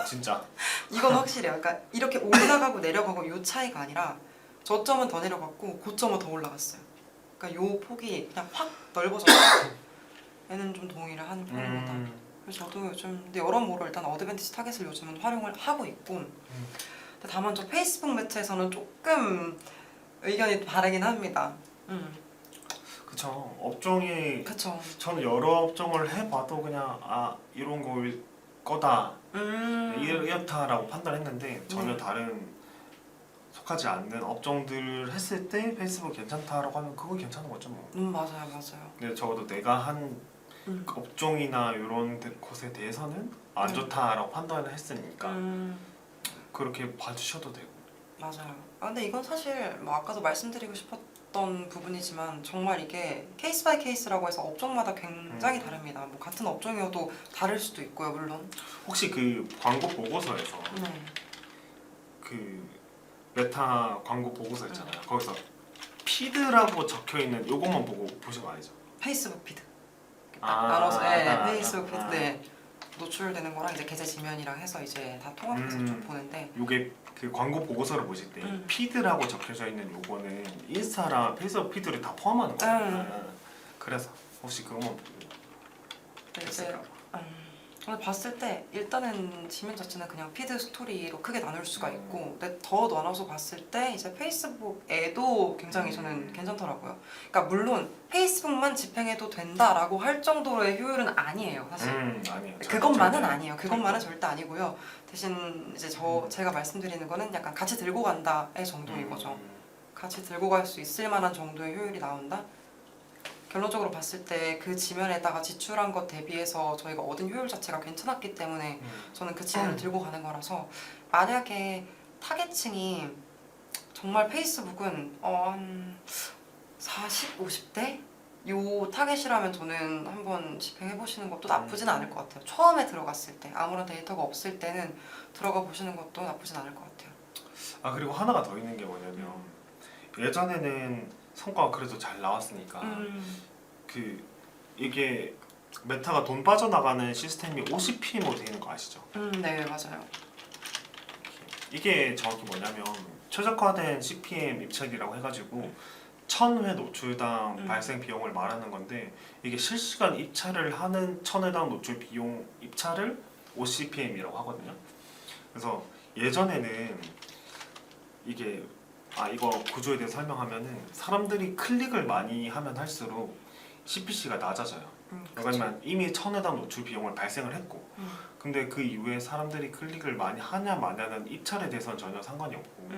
진짜. 이건 확실해요. 그러니까 이렇게 올라가고 내려가고 요 차이가 아니라 저점은 더 내려갔고 고점은 더 올라갔어요. 그러니까 요 폭이 그냥 확 넓어졌어요. 얘는 좀 동의를 하는 편입니다. 그래서 저도 요즘 근데 여러모로 일단 어드밴티지 타겟을 요즘은 활용을 하고 있고 근데 다만 저 페이스북 매체에서는 조금 의견이 다르긴 합니다. 그쵸. 업종이 그쵸. 저는 여러 업종을 해봐도 그냥 이런 걸 거다 이렇다라고 판단했는데 전혀 다른 속하지 않는 업종들 했을 때 페이스북 괜찮다라고 하면 그거 괜찮은 거죠 뭐. 맞아요. 근데 적어도 내가 한 업종이나 이런 곳에 대해서는 안 좋다라고 판단을 했으니까 그렇게 봐주셔도 되고. 맞아요. 근데 이건 사실 뭐 아까도 말씀드리고 싶었던 부분이지만 정말 이게 케이스 바이 케이스라고 해서 업종마다 굉장히 다릅니다. 뭐 같은 업종이어도 다를 수도 있고요, 물론. 혹시 그 광고 보고서에서 그 메타 광고 보고서 있잖아요. 거기서 피드라고 적혀 있는 요것만 보고 보신 거 아니죠? 페이스북 피드. 아, 나눠서 아, 페이스북 피드 아. 네. 노출되는 거랑 이제 계좌 지면이랑 해서 이제 다 통합해서 좀 보는데 요게 그 광고 보고서를 보실 때 피드라고 적혀져 있는 요거는 인스타랑 페이스북 피드를 다 포함하는 거예요. 그래서 혹시 그것만 보고 이제 됐을까? 오늘 봤을 때 일단은 지면 자체는 그냥 피드 스토리로 크게 나눌 수가 있고 근데 더 나눠서 봤을 때 이제 페이스북에도 굉장히 저는 괜찮더라고요. 그러니까 물론 페이스북만 집행해도 된다라고 할 정도의 효율은 아니에요 사실. 아니에요. 그것만은 아니에요. 그것만은 절대 아니고요. 대신 이제 제가 말씀드리는 거는 약간 같이 들고 간다의 정도인 거죠. 같이 들고 갈 수 있을 만한 정도의 효율이 나온다. 결론적으로 봤을 때 그 지면에다가 지출한 것 대비해서 저희가 얻은 효율 자체가 괜찮았기 때문에 저는 그 지면을 들고 가는 거라서 만약에 타겟층이 정말 페이스북은 한 40, 50대? 요 타겟이라면 저는 한번 집행해보시는 것도 나쁘진 않을 것 같아요. 처음에 들어갔을 때 아무런 데이터가 없을 때는 들어가 보시는 것도 나쁘진 않을 것 같아요. 아 그리고 하나가 더 있는 게 뭐냐면 예전에는 성과가 그래도 잘 나왔으니까 그 이게 메타가 돈 빠져나가는 시스템이 50PM으로 되어 있는 거 아시죠? 네 맞아요. 이게 정확히 뭐냐면 최적화된 CPM 입찰이라고 해가지고 1000회 노출당 발생 비용을 말하는 건데 이게 실시간 입찰을 하는 1000회당 노출 비용 입찰을 5CPM이라고 하거든요. 그래서 예전에는 이게 이거 구조에 대해서 설명하면은 사람들이 클릭을 많이 하면 할수록 CPC가 낮아져요. 왜냐면 이미 1000회당 노출 비용을 발생을 했고 근데 그 이후에 사람들이 클릭을 많이 하냐 마냐는 입찰에 대해서는 전혀 상관이 없고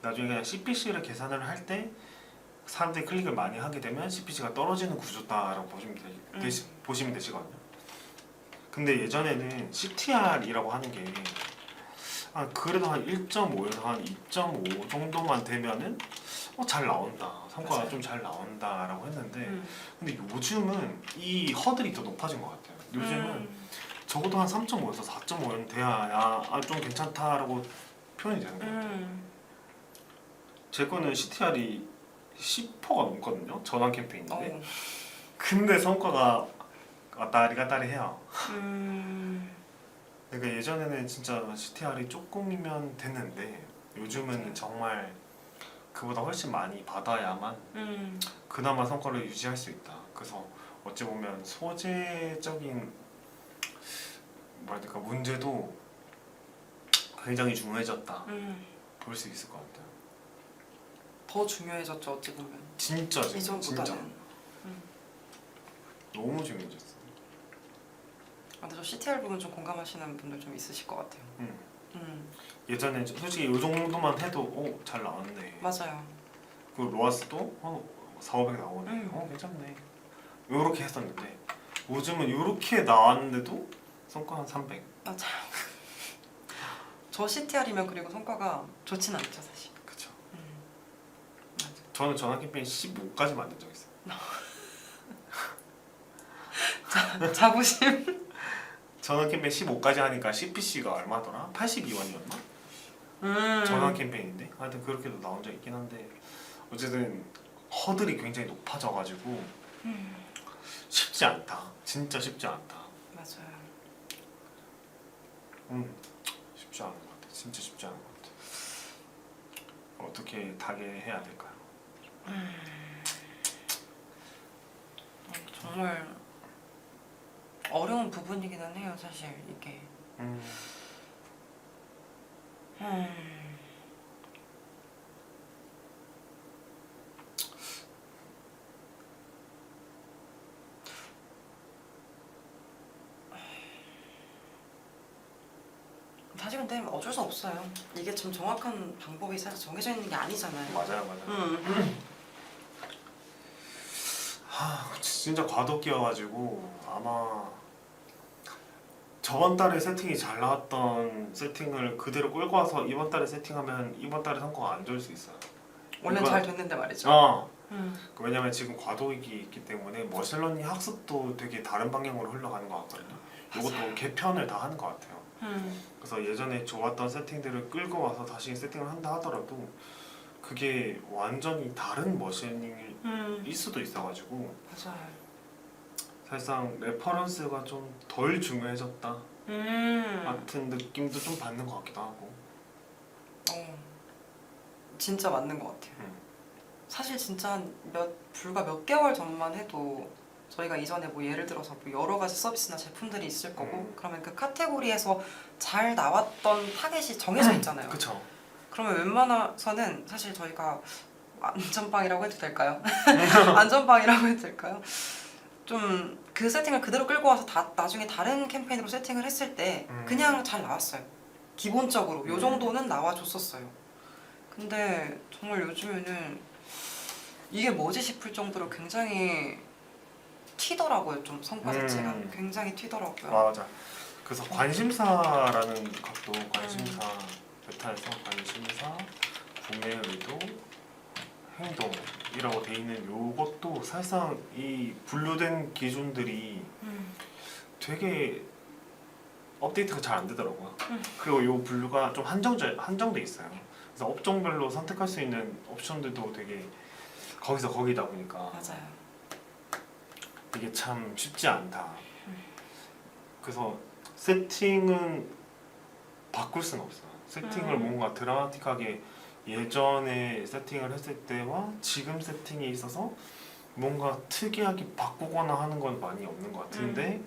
나중에 그냥 CPC를 계산을 할 때 사람들이 클릭을 많이 하게 되면 CPC가 떨어지는 구조다라고 보시면 되시거든요. 근데 예전에는 CTR이라고 하는 게 그래도 한 1.5에서 한 2.5 정도만 되면은 잘 나온다. 성과가 좀 잘 나온다라고 했는데 근데 요즘은 이 허들이 더 높아진 것 같아요. 요즘은 적어도 한 3.5에서 4.5는 돼야 좀 괜찮다라고 표현이 되는 것 같아요. 제 거는 CTR이 10%가 넘거든요. 전환 캠페인인데 근데 성과가 왔다리 해요. 그러니까 예전에는 진짜 CTR이 조금이면 됐는데 요즘은 정말 그보다 훨씬 많이 받아야만 그나마 성과를 유지할 수 있다. 그래서 어찌 보면 소재적인 뭐랄까 문제도 굉장히 중요해졌다 볼 수 있을 것 같아요. 더 중요해졌죠 어찌 보면. 진짜 진짜 이전보다는. 너무 중요해졌어. 근데 저 CTR 부분 좀 공감하시는 분들 좀 있으실 것 같아요. 예전에 솔직히 이 정도만 해도 잘 나왔네. 맞아요. 그리고 로아스도 4, 500 나오네. 괜찮네. 요렇게 했었는데 요즘은 요렇게 나왔는데도 성과 한 300. 맞아요. 저 CTR이면 그리고 성과가 좋진 않죠 사실. 그쵸. 맞아. 저는 전환 캠페인 15까지 만든 적 있어요. 자부심. 전환 캠페인 15까지 하니까 CPC가 얼마더라? 82원이었나? 전환 캠페인인데 하여튼 그렇게도 나온 적 있긴 한데 어쨌든 허들이 굉장히 높아져가지고 쉽지 않다. 진짜 쉽지 않다. 맞아요. 쉽지 않은 것 같아. 진짜 쉽지 않은 것 같아. 어떻게 타개해야 될까요? 정말 어려운 부분이기는 해요 사실 이게. 사실 근데 어쩔 수 없어요. 이게 좀 정확한 방법이 사실 정해져 있는 게 아니잖아요. 맞아요. 진짜 과도기여가지고 아마 저번 달에 세팅이 잘 나왔던 세팅을 그대로 끌고 와서 이번 달에 세팅하면 이번 달에 성과가 안 좋을 수 있어요. 원래 잘 됐는데 말이죠. 왜냐면 지금 과도기 있기 때문에 머신러닝 학습도 되게 다른 방향으로 흘러가는 것 같거든요. 이것도 개편을 다 하는 것 같아요. 그래서 예전에 좋았던 세팅들을 끌고 와서 다시 세팅을 한다 하더라도 그게 완전히 다른 머신ing일 수도 있어가지고 맞아요. 사실상 레퍼런스가 좀 덜 중요해졌다 같은 느낌도 좀 받는 것 같기도 하고. 진짜 맞는 것 같아요. 음. 사실 진짜 불과 몇 개월 전만 해도 저희가 이전에 뭐 예를 들어서 뭐 여러 가지 서비스나 제품들이 있을 거고 그러면 그 카테고리에서 잘 나왔던 타겟이 정해져 있잖아요. 그쵸. 그러면 웬만해서는 사실 저희가 안전빵이라고 해도 될까요? 안전빵이라고 해도 될까요? 좀 그 세팅을 그대로 끌고 와서 나중에 다른 캠페인으로 세팅을 했을 때 그냥 잘 나왔어요. 기본적으로 요 정도는 나와줬었어요. 근데 정말 요즘에는 이게 뭐지 싶을 정도로 굉장히 튀더라고요. 좀 성과 자체가 굉장히 튀더라고요. 맞아. 그래서 관심사라는 것도 관심사 메타에서 관심사, 구매 의도, 행동이라고 돼 있는 요것도 사실상 이 분류된 기준들이 되게 업데이트가 잘 안 되더라고요. 그리고 요 분류가 좀 한정돼 있어요. 그래서 업종별로 선택할 수 있는 옵션들도 되게 거기서 거기다 보니까 맞아요. 이게 참 쉽지 않다. 그래서 세팅은 바꿀 수는 없어요. 세팅을 뭔가 드라마틱하게 예전에 세팅을 했을 때와 지금 세팅에 있어서 뭔가 특이하게 바꾸거나 하는 건 많이 없는 것 같은데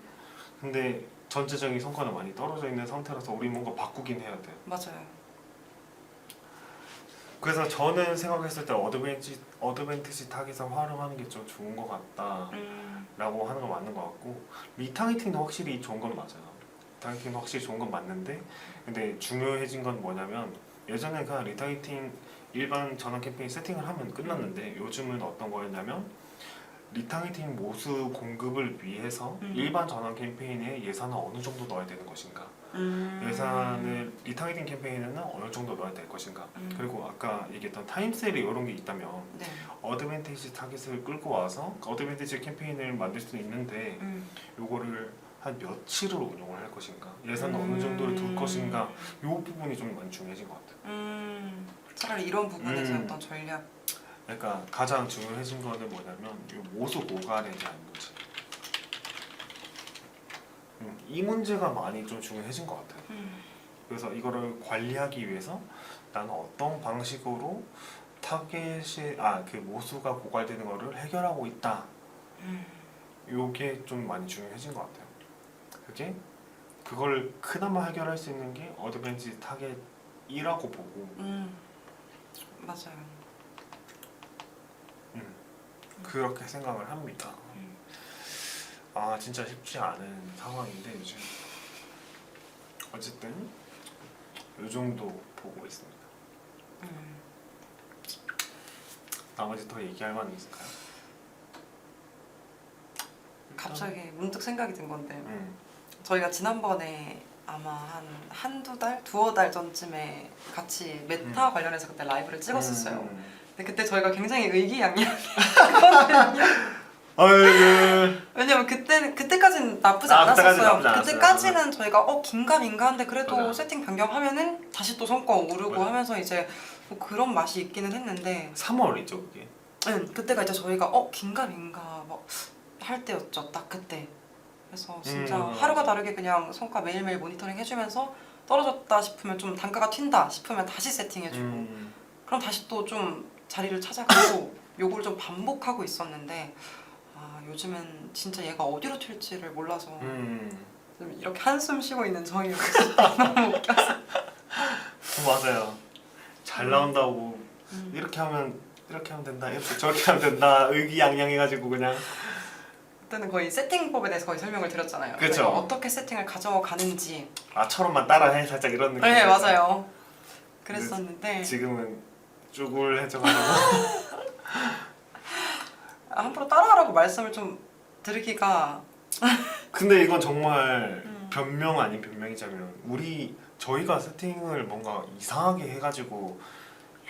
근데 전체적인 성과는 많이 떨어져 있는 상태라서 우리 뭔가 바꾸긴 해야 돼요. 맞아요. 그래서 저는 생각했을 때 어드밴티지 타깃을 활용하는 게 좀 좋은 것 같다 라고 하는 건 맞는 것 같고 리타겟팅도 확실히 좋은 건 맞아요. 리타겟팅도 확실히 좋은 건 맞는데 근데 중요해진 건 뭐냐면 예전에 그냥 리타겟팅 일반 전환 캠페인 세팅을 하면 끝났는데 요즘은 어떤 거였냐면 리타겟팅 모수 공급을 위해서 일반 전환 캠페인에 예산을 어느 정도 넣어야 되는 것인가 예산을 리타겟팅 캠페인에는 어느 정도 넣어야 될 것인가 그리고 아까 얘기했던 타임셀이 이런 게 있다면 네. 어드밴티지 타깃을 끌고 와서 어드밴티지 캠페인을 만들 수도 있는데 요거를 한 며칠을 운영을 할 것인가 예산을 어느 정도를 둘 것인가 요 부분이 좀 많이 중요해진 것 같아요. 차라리 이런 부분에서 어떤 전략 그러니까 가장 중요해진 거는 뭐냐면 이 모수 고갈에 대한 문제. 이 문제가 많이 좀 중요해진 것 같아요. 그래서 이거를 관리하기 위해서 나는 어떤 방식으로 타겟이 그 모수가 고갈되는 거를 해결하고 있다. 요게 좀 많이 중요해진 것 같아요. 그걸 그나마 해결할 수 있는 게 어드밴티지 타겟이라고 보고 맞아요. 그렇게 생각을 합니다. 진짜 쉽지 않은 상황인데 요즘 어쨌든 요 정도 보고 있습니다. 나머지 더 얘기할 만한 게 있을까요? 갑자기 문득 생각이 든 건데 저희가 지난번에 아마 한두 달? 두어 달 전쯤에 같이 메타 관련해서 그때 라이브를 찍었었어요. 근데 그때 저희가 굉장히 의기양양했거든요. 왜냐면 그때까지는 나쁘지 않았었어요. 그때까지는 저희가 긴가민가한데 그래도 맞아. 세팅 변경하면은 다시 또 성과 오르고 맞아. 하면서 이제 뭐 그런 맛이 있기는 했는데 3월이죠 그게. 그때가 이제 저희가 긴가민가 뭐 할 때였죠. 딱 그때. 그래서 진짜 하루가 다르게 그냥 성과 매일매일 모니터링 해주면서 떨어졌다 싶으면 좀 단가가 튄다 싶으면 다시 세팅해주고 그럼 다시 또 좀 자리를 찾아가고 요걸 좀 반복하고 있었는데 요즘은 진짜 얘가 어디로 튈지를 몰라서 좀 이렇게 한숨 쉬고 있는 저희 너무 웃겨서 맞아요. 잘 나온다고 이렇게 하면 된다 저렇게 하면 된다 의기양양해가지고 그냥 그때는 거의 세팅법에 대해서 거의 설명을 드렸잖아요. 그쵸. 저희가 어떻게 세팅을 가져가는지 나처럼만 따라해 살짝 이런 느낌. 네 맞아요. 그랬었는데 지금은 쭈글해져가지고 함부로 따라하라고 말씀을 좀 드리기가 근데 이건 정말 변명 아닌 변명이자면 저희가 세팅을 뭔가 이상하게 해가지고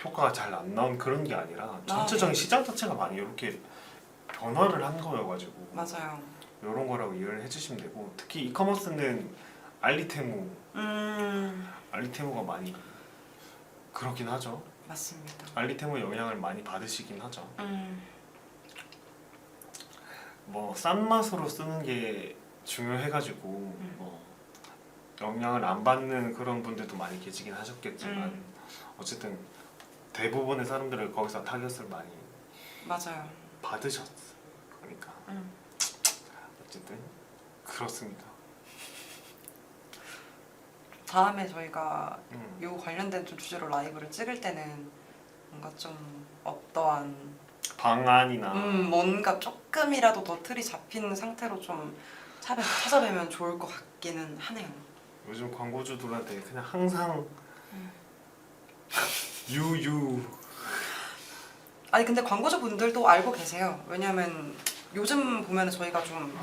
효과가 잘 안 나온 그런 게 아니라 전체적인 시장 자체가 많이 이렇게 변화를 한 거여가지고 맞아요. 이런 거라고 이해를 해주시면 되고 특히 이커머스는 알리테무가 많이 그렇긴 하죠. 맞습니다. 알리테모 영향을 많이 받으시긴 하죠. 음. 뭐 싼 맛으로 쓰는 게 중요해가지고 뭐 영향을 안 받는 그런 분들도 많이 계시긴 하셨겠지만 어쨌든 대부분의 사람들을 거기서 타겟을 많이 맞아요. 받으셨어요. 그러니까 어쨌든 그렇습니다. 다음에 저희가 음. 요 관련된 좀 주제로 라이브를 찍을 때는 뭔가 좀 어떠한 방안이나 뭔가 조금이라도 더 틀이 잡힌 상태로 좀 찾아뵈면 좋을 것 같기는 하네요. 요즘 광고주들한테 그냥 항상 유유 아니 근데 광고주 분들도 알고 계세요. 왜냐면 요즘 보면은 저희가 좀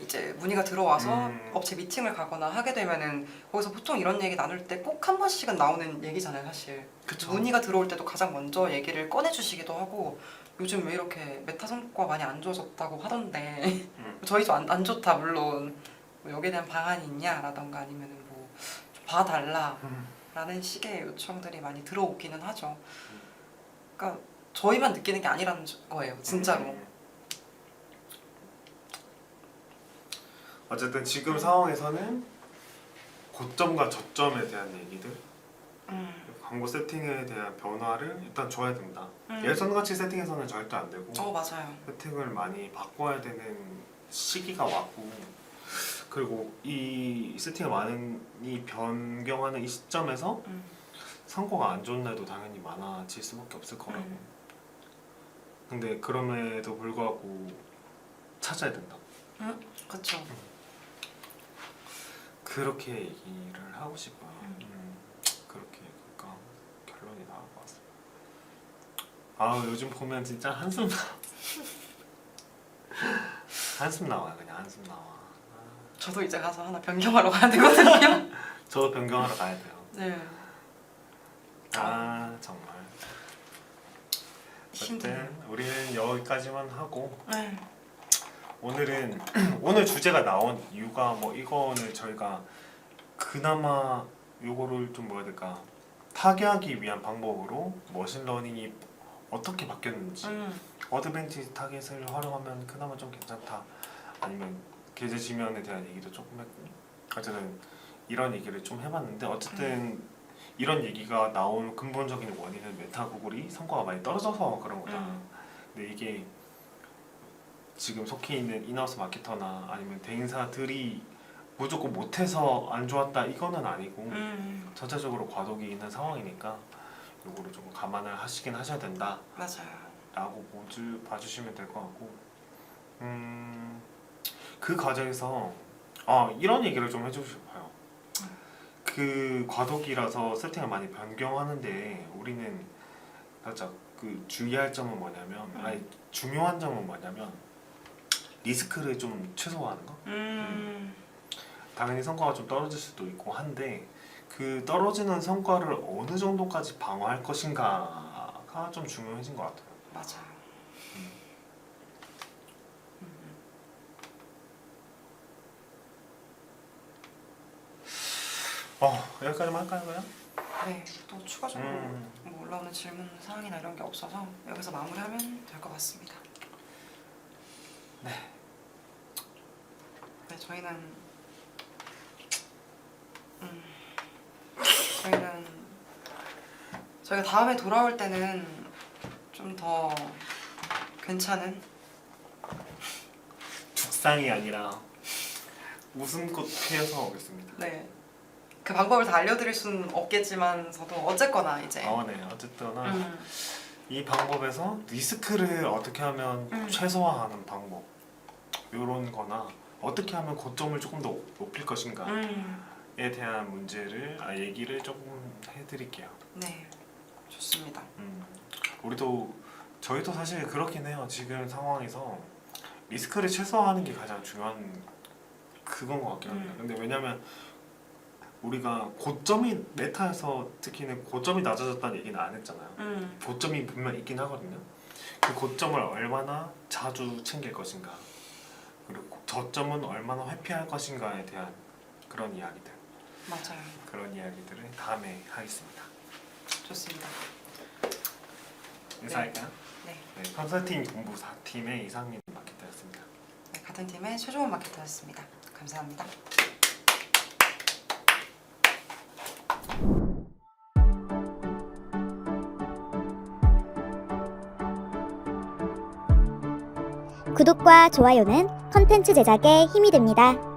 이제 문의가 들어와서 업체 미팅을 가거나 하게 되면은 거기서 보통 이런 얘기 나눌 때 꼭 한 번씩은 나오는 얘기잖아요, 사실. 그쵸. 문의가 들어올 때도 가장 먼저 얘기를 꺼내주시기도 하고 요즘 왜 이렇게 메타 성과 많이 안 좋아졌다고 하던데 저희도 안 좋다 물론 뭐 여기에 대한 방안이 있냐라던가 아니면은 뭐 좀 봐달라 라는 식의 요청들이 많이 들어오기는 하죠. 그러니까 저희만 느끼는 게 아니라는 거예요, 진짜로. 어쨌든 지금 상황에서는 고점과 저점에 대한 얘기들 광고 세팅에 대한 변화를 일단 줘야 된다. 예전같이 세팅해서는 절대 안 되고 맞아요. 세팅을 많이 바꿔야 되는 시기가 왔고 그리고 이 세팅을 많이 변경하는 이 시점에서 성과가 안 좋은 날도 당연히 많아질 수밖에 없을 거라고. 근데 그럼에도 불구하고 찾아야 된다. 그렇죠. 그렇게 얘기를 하고 싶어요. 그렇게 그러니까 결론이 나올 것 같습니다. 아 요즘 보면 진짜 한숨 나. 한숨 나와요. 그냥 한숨 나와. 저도 이제 가서 하나 변경하러 가야 되거든요. 저도 변경하러 가야 돼요. 네. 아 정말. 힘드네요. 어쨌든 우리는 여기까지만 하고 네. 오늘은 오늘 주제가 나온 이유가 뭐 이거는 저희가 그나마 요거를 좀 뭐야 될까 타개하기 위한 방법으로 머신러닝이 어떻게 바뀌었는지 어드밴티지 타겟을 활용하면 그나마 좀 괜찮다 아니면 계제 지면에 대한 얘기도 조금 했고 어쨌든 이런 얘기를 좀 해봤는데 어쨌든 이런 얘기가 나온 근본적인 원인은 메타 구글이 성과가 많이 떨어져서 그런 거잖아. 근데 이게 지금 속해 있는 인하우스 마케터나 아니면 대행사들이 무조건 못해서 안 좋았다 이거는 아니고 전체적으로 과도기 있는 상황이니까 요거를 좀 감안을 하시긴 하셔야 된다 맞아요. 라고 봐주시면 될 것 같고 그 과정에서 이런 얘기를 좀 해주고 싶어요. 그 과도기라서 세팅을 많이 변경하는데 우리는 살짝 그 주의할 점은 뭐냐면 아니 중요한 점은 뭐냐면 리스크를 좀 최소화하는 거. 당연히 성과가 좀 떨어질 수도 있고 한데 그 떨어지는 성과를 어느 정도까지 방어할 것인가가 좀 중요해진 것 같아요. 맞아요. 여기까지만 할까요 그냥? 네. 또 추가적으로 뭐 올라오는 질문 사항이나 이런 게 없어서 여기서 마무리하면 될 것 같습니다. 네. 네, 저희가 다음에 돌아올 때는 좀 더 괜찮은 죽상이 아니라 웃음꽃 피어서 오겠습니다. 네. 그 방법을 다 알려드릴 수는 없겠지만서도 어쨌거나 이제 네. 어쨌거나 이 방법에서 리스크를 어떻게 하면 최소화하는 방법 이런 거나 어떻게 하면 고점을 조금 더 높일 것인가에 대한 문제를 얘기를 조금 해드릴게요. 네, 좋습니다. 저희도 사실 그렇긴 해요. 지금 상황에서 리스크를 최소화하는 게 가장 중요한 그건 것 같긴 합니다. 근데 왜냐면 우리가 고점이 메타에서 특히는 고점이 낮아졌다는 얘기는 안 했잖아요. 고점이 분명 있긴 하거든요. 그 고점을 얼마나 자주 챙길 것인가 그리고 저점은 얼마나 회피할 것인가에 대한 그런 이야기들 맞아요. 그런 이야기들을 다음에 하겠습니다. 좋습니다. 인사할까요? 네. 네, 컨설팅 본부 4팀의 이상민 마케터였습니다. 네, 같은 팀의 최종원 마케터였습니다. 감사합니다. 구독과 좋아요는 컨텐츠 제작에 힘이 됩니다.